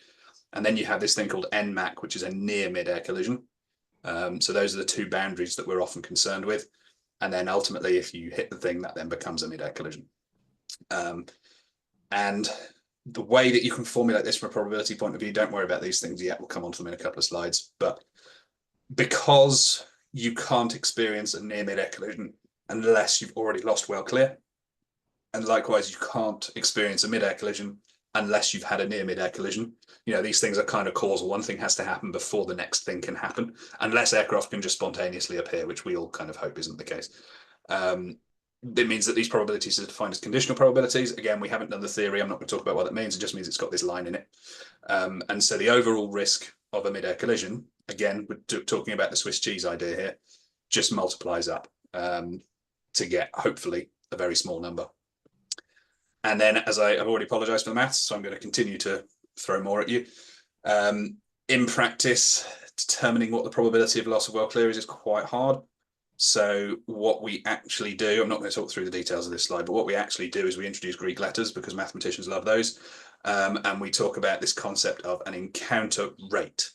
And then you have this thing called NMAC, which is a near mid-air collision. So those are the two boundaries that we're often concerned with. And then ultimately, if you hit the thing, that then becomes a mid-air collision. And the way that you can formulate this from a probability point of view, don't worry about these things yet. We'll come on to them in a couple of slides. But because you can't experience a near mid-air collision unless you've already lost well clear, and likewise, you can't experience a mid-air collision unless you've had a near mid-air collision. You know, these things are kind of causal. One thing has to happen before the next thing can happen, unless aircraft can just spontaneously appear, which we all kind of hope isn't the case. It means that these probabilities are defined as conditional probabilities. Again, we haven't done the theory. I'm not going to talk about what that means. It just means it's got this line in it. And so the overall risk of a mid-air collision, again, we're talking about the Swiss cheese idea here, just multiplies up to get, hopefully, a very small number. And then, as I've already apologized for the maths, so I'm going to continue to throw more at you. In practice, determining what the probability of loss of well clear is quite hard. So what we actually do, I'm not going to talk through the details of this slide, but what we actually do is we introduce Greek letters because mathematicians love those. And we talk about this concept of an encounter rate.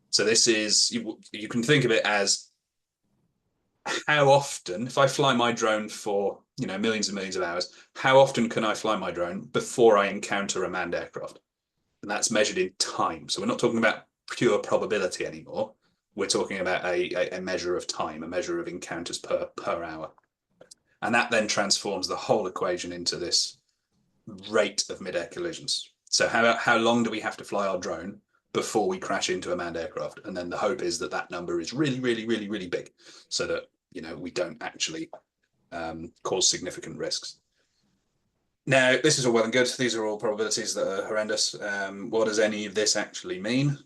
So this is, you can think of it as how often, if I fly my drone for, you know, millions and millions of hours, how often can I fly my drone before I encounter a manned aircraft? And that's measured in time. So we're not talking about pure probability anymore. We're talking about a measure of time, a measure of encounters per hour. And that then transforms the whole equation into this rate of mid-air collisions. So how long do we have to fly our drone before we crash into a manned aircraft? And then the hope is that that number is really, really, really, really big, so that, you know, we don't actually cause significant risks. Now, this is all well and good. These are all probabilities that are horrendous. What does any of this actually mean?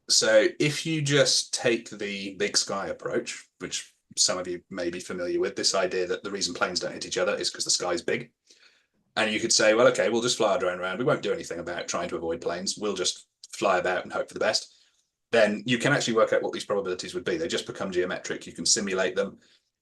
So if you just take the big sky approach, which some of you may be familiar with, this idea that the reason planes don't hit each other is because the sky's big. And you could say, well, okay, we'll just fly our drone around. We won't do anything about trying to avoid planes. We'll just fly about and hope for the best. Then you can actually work out what these probabilities would be. They just become geometric. You can simulate them.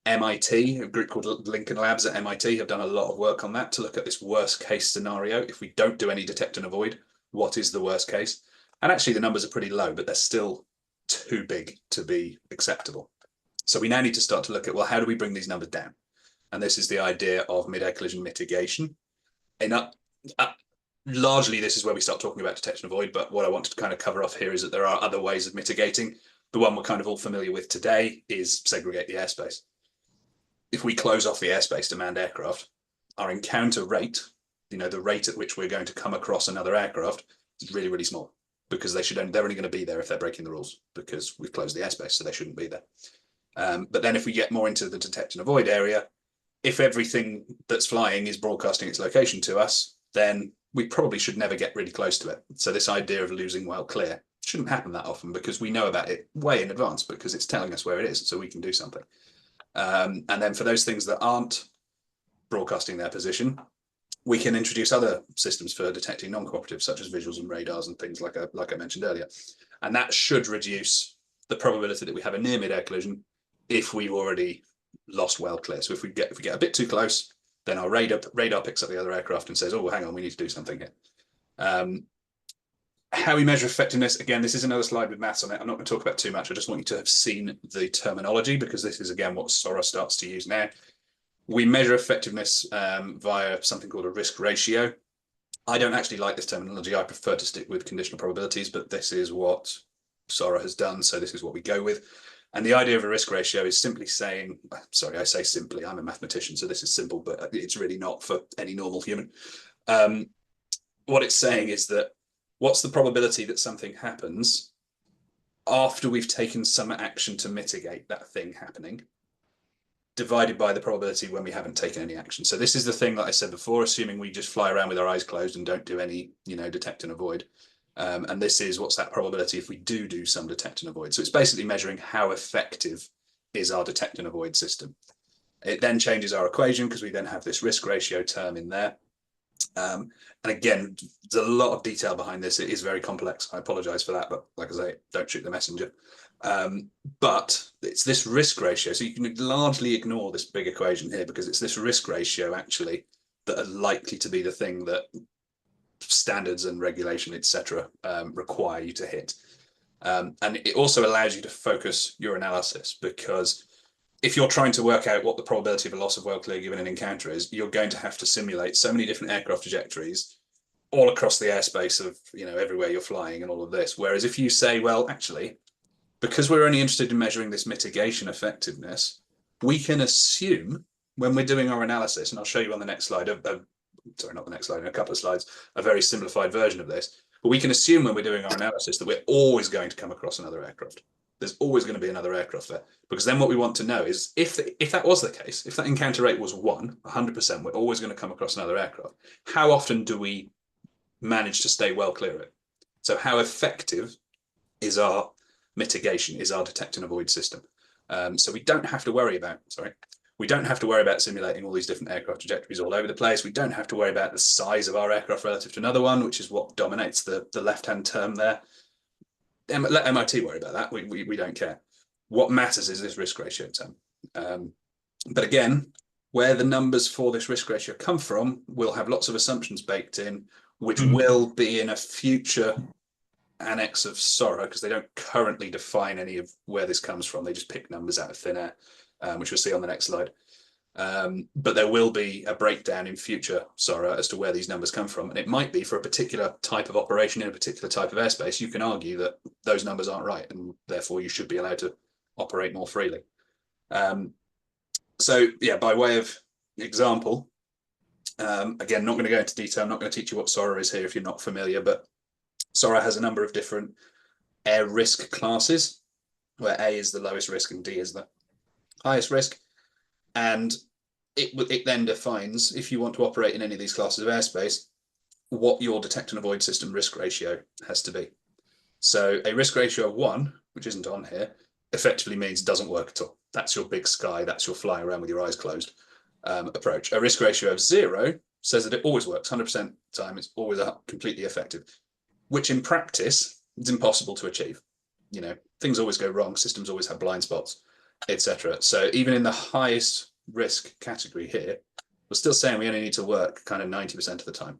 MIT, a group called Lincoln Labs at MIT, have done a lot of work on that to look at this worst case scenario. If we don't do any detect and avoid, what is the worst case? And actually the numbers are pretty low, but they're still too big to be acceptable. So we now need to start to look at, well, how do we bring these numbers down? And this is the idea of mid-air collision mitigation. And largely this is where we start talking about detection and avoid, but what I wanted to kind of cover off here is that there are other ways of mitigating. The one we're kind of all familiar with today is segregate the airspace. If we close off the airspace to manned aircraft, our encounter rate, you know, the rate at which we're going to come across another aircraft is really, really small, because they're only going to be there if they're breaking the rules, because we've closed the airspace, so they shouldn't be there. But then if we get more into the detect and avoid area, if everything that's flying is broadcasting its location to us, then we probably should never get really close to it. So this idea of losing well clear shouldn't happen that often, because we know about it way in advance, because it's telling us where it is, so we can do something. And then for those things that aren't broadcasting their position, we can introduce other systems for detecting non-cooperative, such as visuals and radars and things like I mentioned earlier. And that should reduce the probability that we have a near mid-air collision if we've already lost well clear. So if we get a bit too close, then our radar picks up the other aircraft and says, oh, hang on, we need to do something here. How we measure effectiveness, again, this is another slide with maths on it. I'm not going to talk about too much. I just want you to have seen the terminology, because this is, again, what SORA starts to use now. We measure effectiveness via something called a risk ratio. I don't actually like this terminology. I prefer to stick with conditional probabilities, but this is what SORA has done, so this is what we go with. And the idea of a risk ratio is simply saying, sorry, I say simply, I'm a mathematician, so this is simple, but it's really not for any normal human. What it's saying is that what's the probability that something happens after we've taken some action to mitigate that thing happening, divided by the probability when we haven't taken any action. So this is the thing that I said before, assuming we just fly around with our eyes closed and don't do any, you know, detect and avoid. And this is what's that probability if we do some detect and avoid. So it's basically measuring how effective is our detect and avoid system. It then changes our equation, because we then have this risk ratio term in there. And again, there's a lot of detail behind this. It is very complex. I apologize for that, but like I say, don't shoot the messenger. But it's this risk ratio. So you can largely ignore this big equation here, because it's this risk ratio actually that are likely to be the thing that standards and regulation, etc., require you to hit. And it also allows you to focus your analysis, because if you're trying to work out what the probability of a loss of well clear given an encounter is, you're going to have to simulate so many different aircraft trajectories all across the airspace of, everywhere you're flying and all of this. Whereas if you say, well, actually, because we're only interested in measuring this mitigation effectiveness, we can assume when we're doing our analysis, and I'll show you on the next slide, sorry, not the next slide, in a couple of slides, a very simplified version of this, but we can assume when we're doing our analysis that we're always going to come across another aircraft. There's always going to be another aircraft there, because then what we want to know is if that was the case, if that encounter rate was 100%, we're always going to come across another aircraft. How often do we manage to stay well clear of it? So how effective is our mitigation, is our detect and avoid system? So we don't have to worry about, simulating all these different aircraft trajectories all over the place. We don't have to worry about the size of our aircraft relative to another one, which is what dominates the left-hand term there. Let MIT worry about that. We don't care. What matters is this risk ratio term. But again, where the numbers for this risk ratio come from, we'll have lots of assumptions baked in, which will be in a future annex of SORA, because they don't currently define any of where this comes from. They just pick numbers out of thin air, which we'll see on the next slide. But there will be a breakdown in future SORA as to where these numbers come from. And it might be for a particular type of operation in a particular type of airspace. You can argue that those numbers aren't right, and therefore you should be allowed to operate more freely. So yeah, by way of example, again, not going to go into detail. I'm not going to teach you what SORA is here if you're not familiar, but SORA has a number of different air risk classes, where A is the lowest risk and D is the highest risk. And it then defines, if you want to operate in any of these classes of airspace, what your detect and avoid system risk ratio has to be. So a risk ratio of 1, which isn't on here, effectively means doesn't work at all. That's your big sky, that's your flying around with your eyes closed approach. A risk ratio of 0 says that it always works, 100% of the time, it's always completely effective, which in practice is impossible to achieve. Things always go wrong, systems always have blind spots, etc. So even in the highest risk category here, we're still saying we only need to work kind of 90% of the time,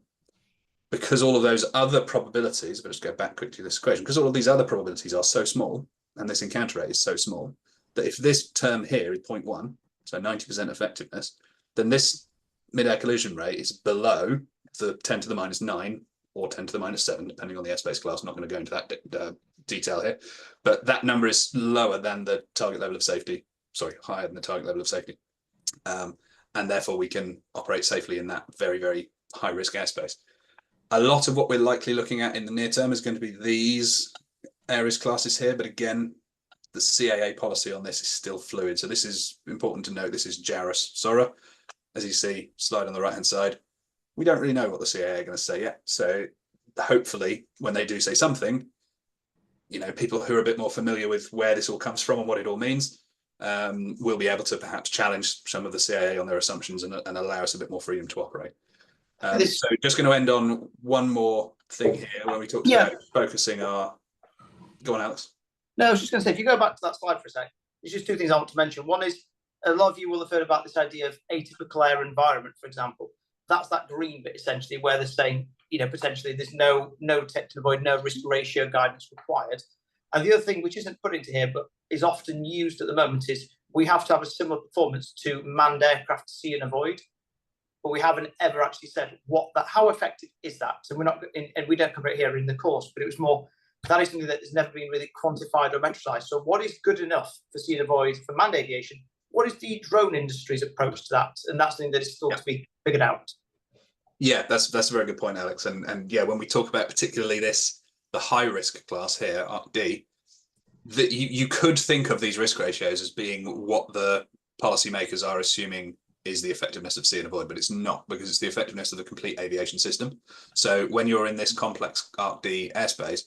because all of those other probabilities, but just go back quickly to this equation, because all of these other probabilities are so small, and this encounter rate is so small, that if this term here is 0.1, so 90% effectiveness, then this mid-air collision rate is below the 10 to the minus 9 or 10 to the minus 7, depending on the airspace class. I'm not going to go into that detail here, but that number is lower than the target level of safety, sorry, higher than the target level of safety. And therefore we can operate safely in that very, very high risk airspace. A lot of what we're likely looking at in the near term is going to be these air risk classes here, but again, the CAA policy on this is still fluid. So this is important to note. This is JARUS SORA. As you see, slide on the right-hand side, we don't really know what the CAA are going to say yet. So hopefully when they do say something, people who are a bit more familiar with where this all comes from and what it all means, will be able to perhaps challenge some of the CAA on their assumptions and allow us a bit more freedom to operate. So just going to end on one more thing here when we talked about focusing our... Go on, Alex. No, I was just going to say, if you go back to that slide for a sec, there's just two things I want to mention. One is, a lot of you will have heard about this idea of atypical air environment, for example. That's that green bit, essentially, where they're saying, potentially there's no detect and avoid, no risk ratio guidance required. And the other thing, which isn't put into here, but is often used at the moment, is we have to have a similar performance to manned aircraft see and avoid. But we haven't ever actually said how effective is that. So we're not, and we don't cover it here in the course, but it was more, that is something that has never been really quantified or metricized. So what is good enough for see and avoid for manned aviation? What is the drone industry's approach to that? And that's something that is still to be figured out. Yeah, that's a very good point, Alex. And yeah, when we talk about particularly the high risk class here, Arc D, that you could think of these risk ratios as being what the policymakers are assuming is the effectiveness of see and avoid, but it's not, because it's the effectiveness of the complete aviation system. So when you're in this complex Arc D airspace,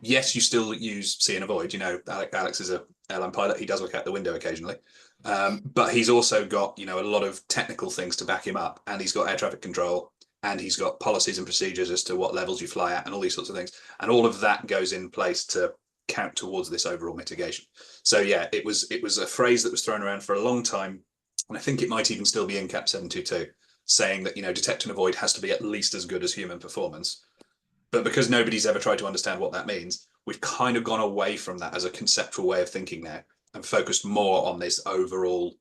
yes, you still use see and avoid. Alex is an airline pilot. He does look out the window occasionally. But he's also got, a lot of technical things to back him up, and he's got air traffic control, and he's got policies and procedures as to what levels you fly at and all these sorts of things. And all of that goes in place to count towards this overall mitigation. So yeah, it was a phrase that was thrown around for a long time. And I think it might even still be in CAP 722, saying that, detect and avoid has to be at least as good as human performance. But because nobody's ever tried to understand what that means, we've kind of gone away from that as a conceptual way of thinking now and focused more on this overall,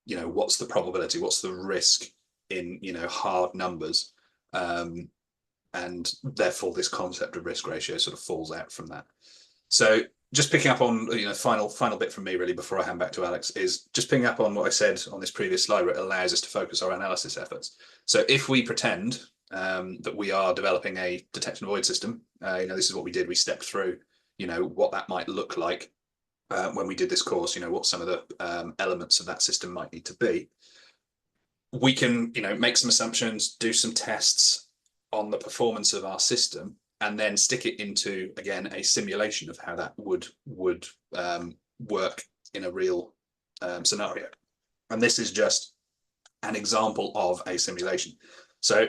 what's the probability, what's the risk in, hard numbers. and therefore this concept of risk ratio sort of falls out from that. So just picking up on, final bit from me really before I hand back to Alex, is just picking up on what I said on this previous slide, where it allows us to focus our analysis efforts. So if we pretend that we are developing a detect and avoid system, this is what we did. We stepped through, what that might look like when we did this course, what some of the elements of that system might need to be. We can, make some assumptions, do some tests on the performance of our system, and then stick it into, again, a simulation of how that would work in a real scenario. And this is just an example of a simulation. So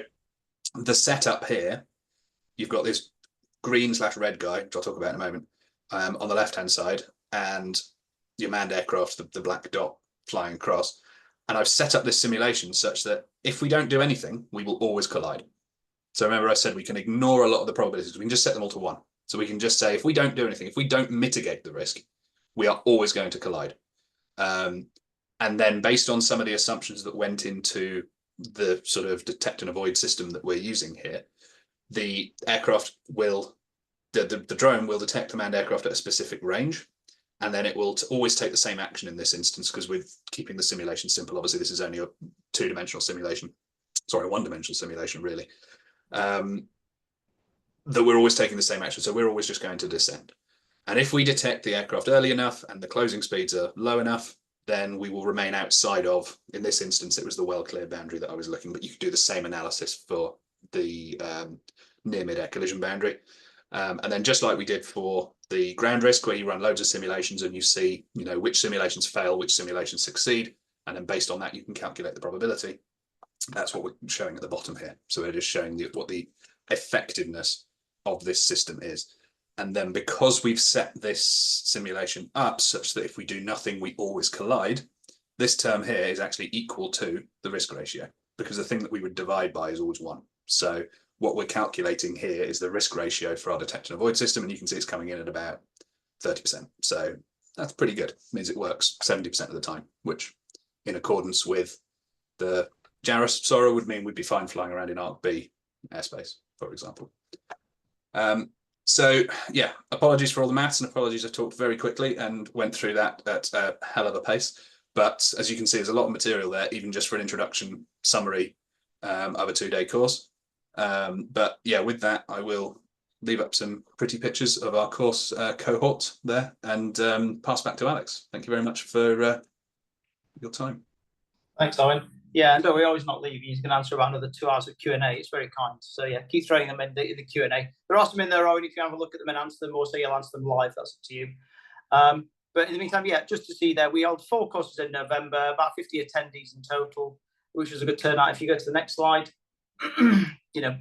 the setup here, you've got this green/red guy, which I'll talk about in a moment, on the left-hand side, and your manned aircraft, the black dot flying across. And I've set up this simulation such that if we don't do anything, we will always collide. So remember I said we can ignore a lot of the probabilities. We can just set them all to 1. So we can just say, if we don't do anything, if we don't mitigate the risk, we are always going to collide. And then based on some of the assumptions that went into the sort of detect and avoid system that we're using here, the aircraft will, the drone will detect the manned aircraft at a specific range, and then it will always take the same action in this instance, because we're keeping the simulation simple. Obviously, this is only a 2-dimensional simulation, sorry, a 1-dimensional simulation, really. That we're always taking the same action. So we're always just going to descend. And if we detect the aircraft early enough and the closing speeds are low enough, then we will remain outside of, in this instance, it was the well-cleared boundary that I was looking, but you could do the same analysis for the near mid-air collision boundary. And then just like we did for the ground risk, where you run loads of simulations and you see, which simulations fail, which simulations succeed. And then based on that, you can calculate the probability. That's what we're showing at the bottom here. So we're just showing what the effectiveness of this system is. And then because we've set this simulation up such that if we do nothing, we always collide, this term here is actually equal to the risk ratio, because the thing that we would divide by is always 1. So what we're calculating here is the risk ratio for our detect and avoid system, and you can see it's coming in at about 30%. So that's pretty good. It means it works 70% of the time, which in accordance with the JARUS SORA would mean we'd be fine flying around in Arc B airspace, for example. So yeah, apologies for all the maths, and apologies I talked very quickly and went through that at a hell of a pace. But as you can see, there's a lot of material there, even just for an introduction summary of a 2-day course. But yeah, with that, I will leave up some pretty pictures of our course cohort there and pass back to Alex. Thank you very much for your time. Thanks, Owen. Yeah, and we always not leave. You can answer about another 2 hours of Q&A. It's very kind. So yeah, keep throwing them in the Q&A. There are some in there, Owen, if you have a look at them and answer them, or say you'll answer them live, that's up to you. But in the meantime, yeah, just to see there, we held 4 courses in November, about 50 attendees in total, which was a good turnout. If you go to the next slide,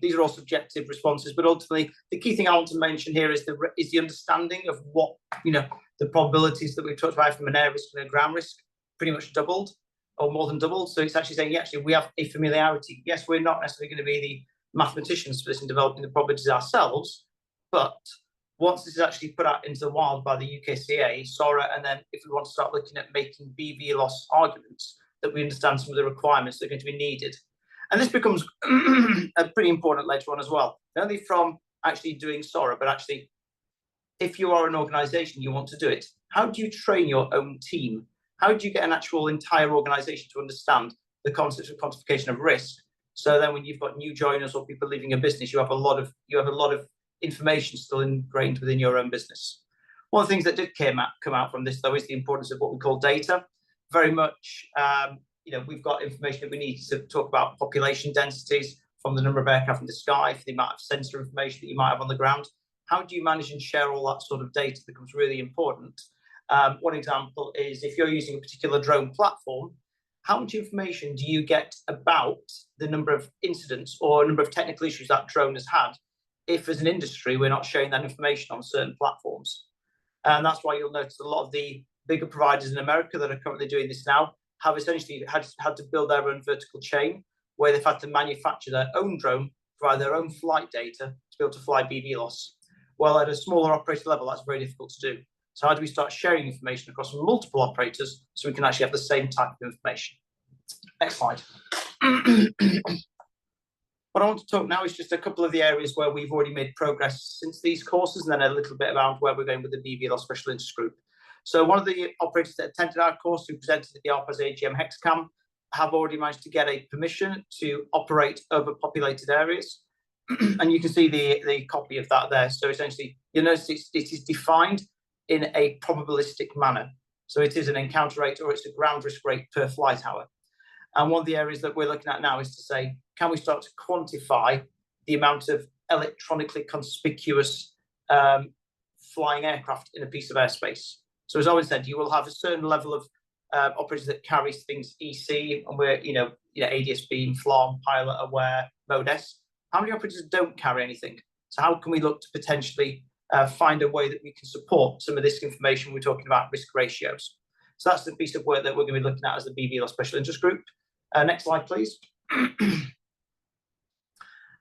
these are all subjective responses, but ultimately the key thing I want to mention here is the understanding of what, the probabilities that we've talked about from an air risk and a ground risk pretty much doubled, or more than doubled. So it's actually saying, actually, we have a familiarity. Yes, we're not necessarily going to be the mathematicians for this in developing the probabilities ourselves, but once this is actually put out into the wild by the UK SORA, and then if we want to start looking at making BVLOS arguments, that we understand some of the requirements that are going to be needed. And this becomes pretty important later on as well, not only from actually doing SORA, but actually, if you are an organization, you want to do it, how do you train your own team? How do you get an actual entire organization to understand the concept of quantification of risk? So then when you've got new joiners or people leaving a business, you have a lot of information still ingrained within your own business. One of the things that did come out from this, though, is the importance of what we call data. Very much, we've got information that we need to talk about population densities, from the number of aircraft in the sky, for the amount of sensor information that you might have on the ground. How do you manage and share all that sort of data becomes really important. One example is if you're using a particular drone platform, how much information do you get about the number of incidents or number of technical issues that drone has had, if as an industry we're not sharing that information on certain platforms? And that's why you'll notice a lot of the bigger providers in America that are currently doing this now have essentially had to build their own vertical chain, where they've had to manufacture their own drone, provide their own flight data to be able to fly BVLOS. Well, at a smaller operator level, that's very difficult to do. So how do we start sharing information across multiple operators so we can actually have the same type of information? Next slide. What I want to talk now is just a couple of the areas where we've already made progress since these courses, and then a little bit around where we're going with the BVLOS Special Interest Group. So one of the operators that attended our course, who presented at the ARPAS AGM HexCam, have already managed to get a permission to operate over populated areas. And you can see the copy of that there. So essentially, you'll notice it is defined in a probabilistic manner. So it is an encounter rate or it's a ground risk rate per flight hour. And one of the areas that we're looking at now is to say, can we start to quantify the amount of electronically conspicuous flying aircraft in a piece of airspace? So as Owen said, you will have a certain level of operators that carries things EC, and we're, ADS beam, FLOM, pilot aware, mode S. How many operators don't carry anything? So how can we look to potentially find a way that we can support some of this information we're talking about, risk ratios? So that's the piece of work that we're going to be looking at as the BVLOS Special Interest Group. Next slide, please.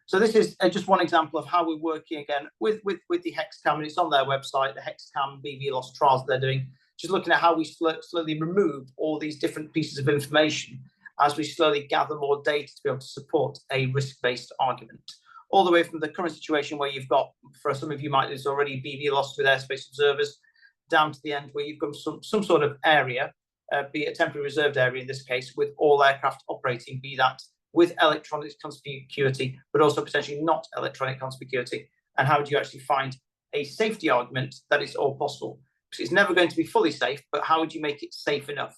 So this is just one example of how we're working again with the HexCam, and it's on their website, the HexCam BVLOS trials that they're doing, just looking at how we slowly remove all these different pieces of information as we slowly gather more data to be able to support a risk-based argument. All the way from the current situation where you've got, for some of you might, there's already BVLOS with airspace observers, down to the end where you've got some sort of area, be it a temporary reserved area in this case, with all aircraft operating, be that with electronic conspicuity, but also potentially not electronic conspicuity. And how do you actually find a safety argument that it's all possible? Because it's never going to be fully safe, but how would you make it safe enough?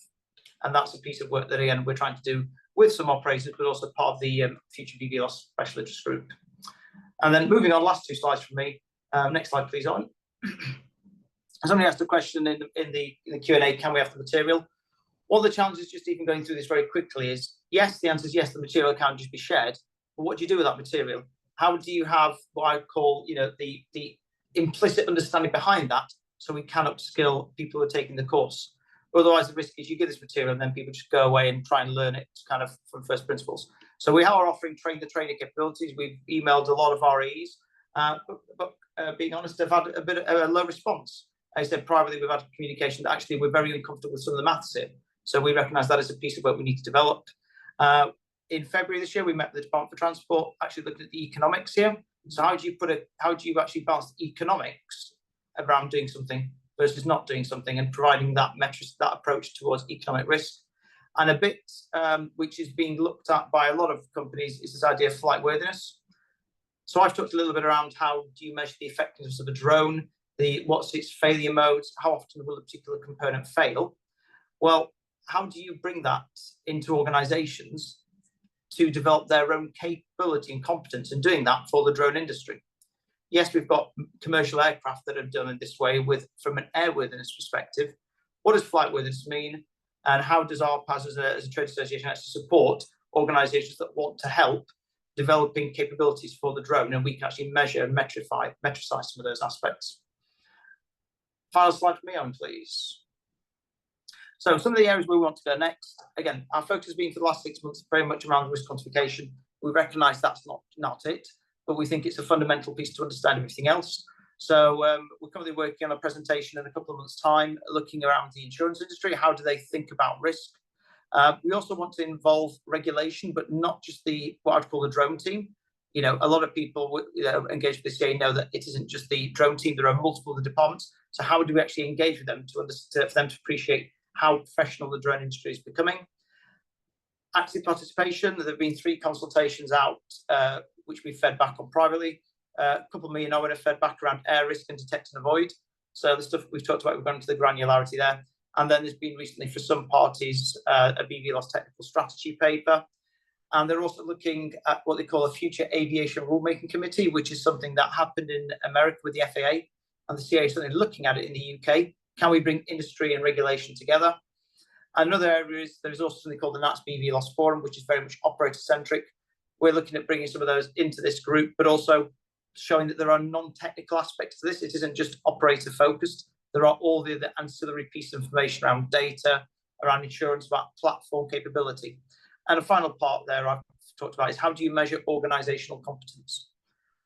And that's a piece of work that, again, we're trying to do with some operators, but also part of the future BVLOS Special Interest Group. And then moving on, last two slides from me. Next slide, please, Owen. Somebody asked a question in the Q&A, can we have the material? One of the challenges, just even going through this very quickly, is yes, the answer is yes, the material can just be shared. But what do you do with that material? How do you have what I call, the implicit understanding behind that, so we can upskill people who are taking the course? Otherwise, the risk is you give this material and then people just go away and try and learn it kind of from first principles. So we are offering train the trainer capabilities. We've emailed a lot of REs, but being honest, I've had a bit of a low response. I said privately, we've had communication that actually we're very uncomfortable with some of the maths here. So we recognise that as a piece of work we need to develop. In February this year, we met with the Department for Transport, actually looking at the economics here. So how do you actually balance the economics around doing something versus not doing something, and providing that approach towards economic risk? And a bit which is being looked at by a lot of companies is this idea of flight worthiness. So I've talked a little bit around how do you measure the effectiveness of a drone, what's its failure modes, how often will a particular component fail? Well, how do you bring that into organizations to develop their own capability and competence in doing that for the drone industry? Yes, we've got commercial aircraft that are done in this way from an airworthiness perspective. What does flight worthiness mean? And how does ARPAS as a trade association actually support organizations that want to help developing capabilities for the drone? And we can actually measure and metricize some of those aspects. Final slide for me, Owen, please. So some of the areas we want to go next, again, our focus has been for the last 6 months very much around risk quantification. We recognise that's not it, but we think it's a fundamental piece to understand everything else. So we're currently working on a presentation in a couple of months' time, looking around the insurance industry. How do they think about risk? We also want to involve regulation, but not just what I'd call the drone team. A lot of people engaged with this year know that it isn't just the drone team. There are multiple of the departments. So how do we actually engage with them for them to appreciate how professional the drone industry is becoming? Active participation. There have been 3 consultations out, which we fed back on privately. A couple of me and Owen have fed back around air risk and detect and avoid. So the stuff we've talked about, we've gone into the granularity there. And then there's been recently for some parties a BVLOS technical strategy paper. And they're also looking at what they call a future aviation rulemaking committee, which is something that happened in America with the FAA, and the CAA is certainly looking at it in the UK. Can we bring industry and regulation together? Another area is there's also something called the NATS BVLOS Forum, which is very much operator-centric. We're looking at bringing some of those into this group, but also showing that there are non-technical aspects to this. It isn't just operator-focused. There are all the other ancillary pieces of information around data, around insurance, about platform capability. And a final part there I've talked about is how do you measure organizational competence?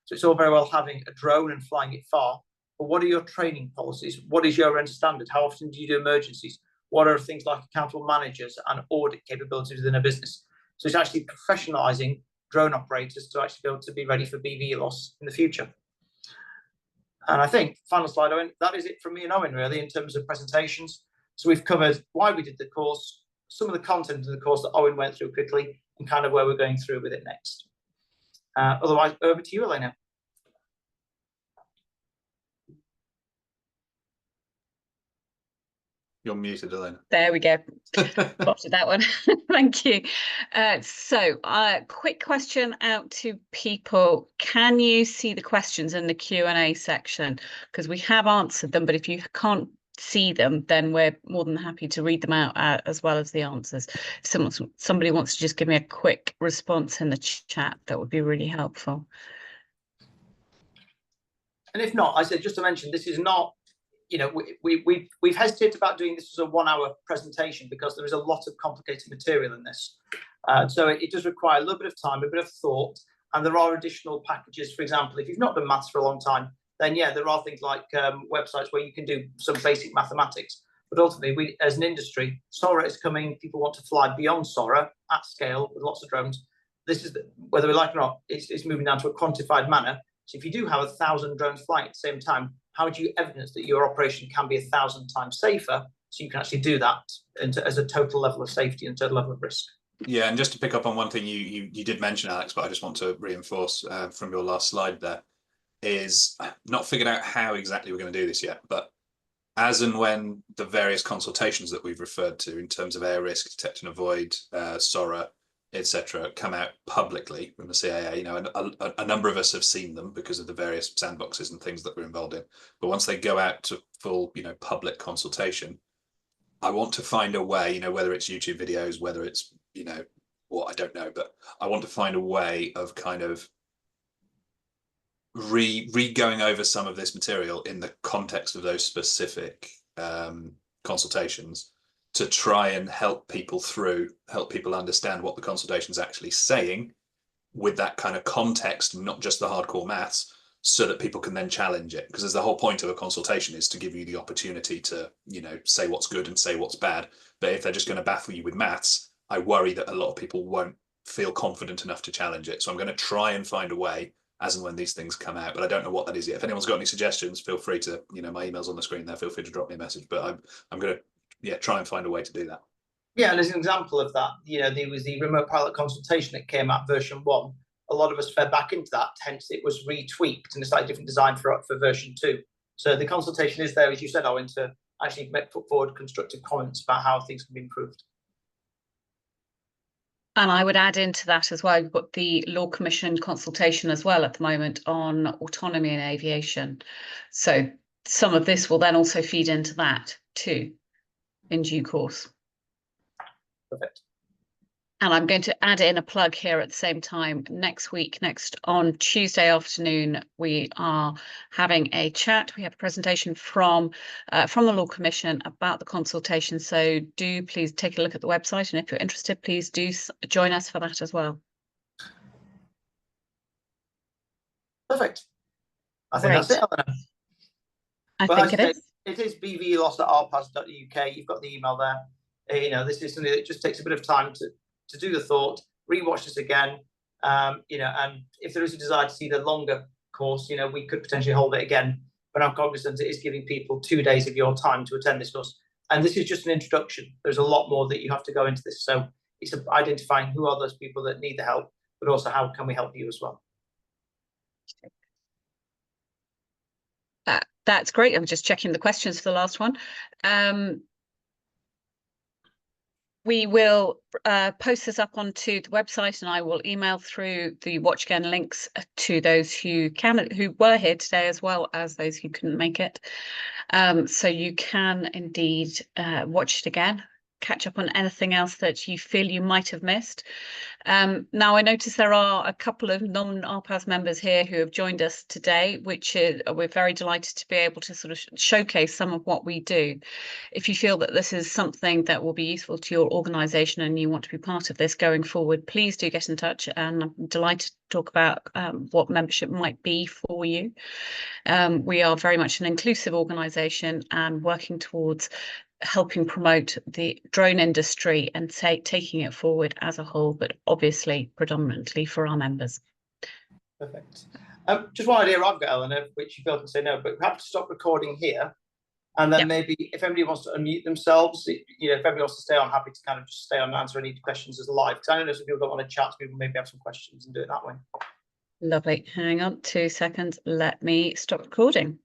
So it's all very well having a drone and flying it far, but what are your training policies? What is your end standard? How often do you do emergencies? What are things like accountable managers and audit capabilities within a business? So it's actually professionalizing drone operators to actually be able to be ready for BVLOS in the future. And I think, final slide, Owen, that is it from me and Owen, really, in terms of presentations. So we've covered why we did the course, some of the content of the course that Owen went through quickly, and kind of where we're going through with it next. Otherwise, over to you, Elena. You're muted, Elena. There we go. Spotted that one. Thank you. Quick question out to people. Can you see the questions in the Q&A section? Because we have answered them, but if you can't see them, then we're more than happy to read them out as well as the answers. If somebody wants to just give me a quick response in the chat, that would be really helpful. And if not, I said, just to mention, this is not, you know, we've hesitated about doing this as a 1 hour presentation because there is a lot of complicated material in this. So it does require a little bit of time, a bit of thought, and there are additional packages. For example, if you've not done maths for a long time, then yeah, there are things like websites where you can do some basic mathematics. But ultimately, we, as an industry, SORA is coming. People want to fly beyond SORA at scale with lots of drones. This is, whether we like it or not, it's moving down to a quantified manner. So if you do have 1,000 drones flying at the same time, how do you evidence that your operation can be 1,000 times safer, so you can actually do that as a total level of safety and total level of risk? Yeah, and just to pick up on one thing you did mention, Alex, but I just want to reinforce from your last slide there, is not figured out how exactly we're going to do this yet, but as and when the various consultations that we've referred to in terms of air risk, detect and avoid, SORA, etc., come out publicly from the CAA, you know, a number of us have seen them because of the various sandboxes and things that we're involved in. But once they go out to full, you know, public consultation, I want to find a way, you know, whether it's YouTube videos, whether it's, you know, what, I don't know, but I want to find a way of kind of going over some of this material in the context of those specific consultations, to try and help people understand what the consultation is actually saying with that kind of context, not just the hardcore maths, so that people can then challenge it. Because the whole point of a consultation is to give you the opportunity to, you know, say what's good and say what's bad. But if they're just going to baffle you with maths, I worry that a lot of people won't feel confident enough to challenge it. So I'm going to try and find a way as and when these things come out, but I don't know what that is yet. If anyone's got any suggestions, feel free to, you know, my email's on the screen there, feel free to drop me a message, but I'm going to, yeah, try and find a way to do that. Yeah, and as an example of that, you know, there was the remote pilot consultation that came out version 1. A lot of us fed back into that, hence it was retweaked and a slightly different design for version 2. So the consultation is there, as you said, Owen, to actually put forward constructive comments about how things can be improved. And I would add into that as well, we've got the Law Commission consultation as well at the moment on autonomy in aviation. So some of this will then also feed into that too, in due course. Perfect. And I'm going to add in a plug here at the same time. Next on Tuesday afternoon, we are having a chat. We have a presentation from the Law Commission about the consultation. So do please take a look at the website, and if you're interested, please do join us for that as well. Perfect. I think that's it, Eleanor. I think it is. It is BVLOS at ARPAS-UK. You've got the email there. You know, this is something that just takes a bit of time to do the thought, rewatch this again, you know, and if there is a desire to see the longer course, you know, we could potentially hold it again, but I'm cognizant it is giving people 2 days of your time to attend this course. And this is just an introduction. There's a lot more that you have to go into this. So it's identifying who are those people that need the help, but also how can we help you as well. That's great. I'm just checking the questions for the last one. We will post this up onto the website, and I will email through the watch again links to those who were here today, as well as those who couldn't make it. So you can indeed watch it again, catch up on anything else that you feel you might have missed. Now, I notice there are a couple of non-ARPAS members here who have joined us today, which we're very delighted to be able to sort of showcase some of what we do. If you feel that this is something that will be useful to your organisation and you want to be part of this going forward, please do get in touch, and I'm delighted to talk about what membership might be for you. We are very much an inclusive organisation and working towards helping promote the drone industry and taking it forward as a whole, but obviously predominantly for our members. Perfect. Just one idea I've got, Eleanor, which you feel can say no, but we have to stop recording here. And then maybe if anybody wants to unmute themselves, you know, if everybody wants to stay on, happy to kind of just stay on and answer any questions as live. Because I know some people don't want to chat, so people maybe have some questions and do it that way. Lovely. Hang on 2 seconds. Let me stop recording.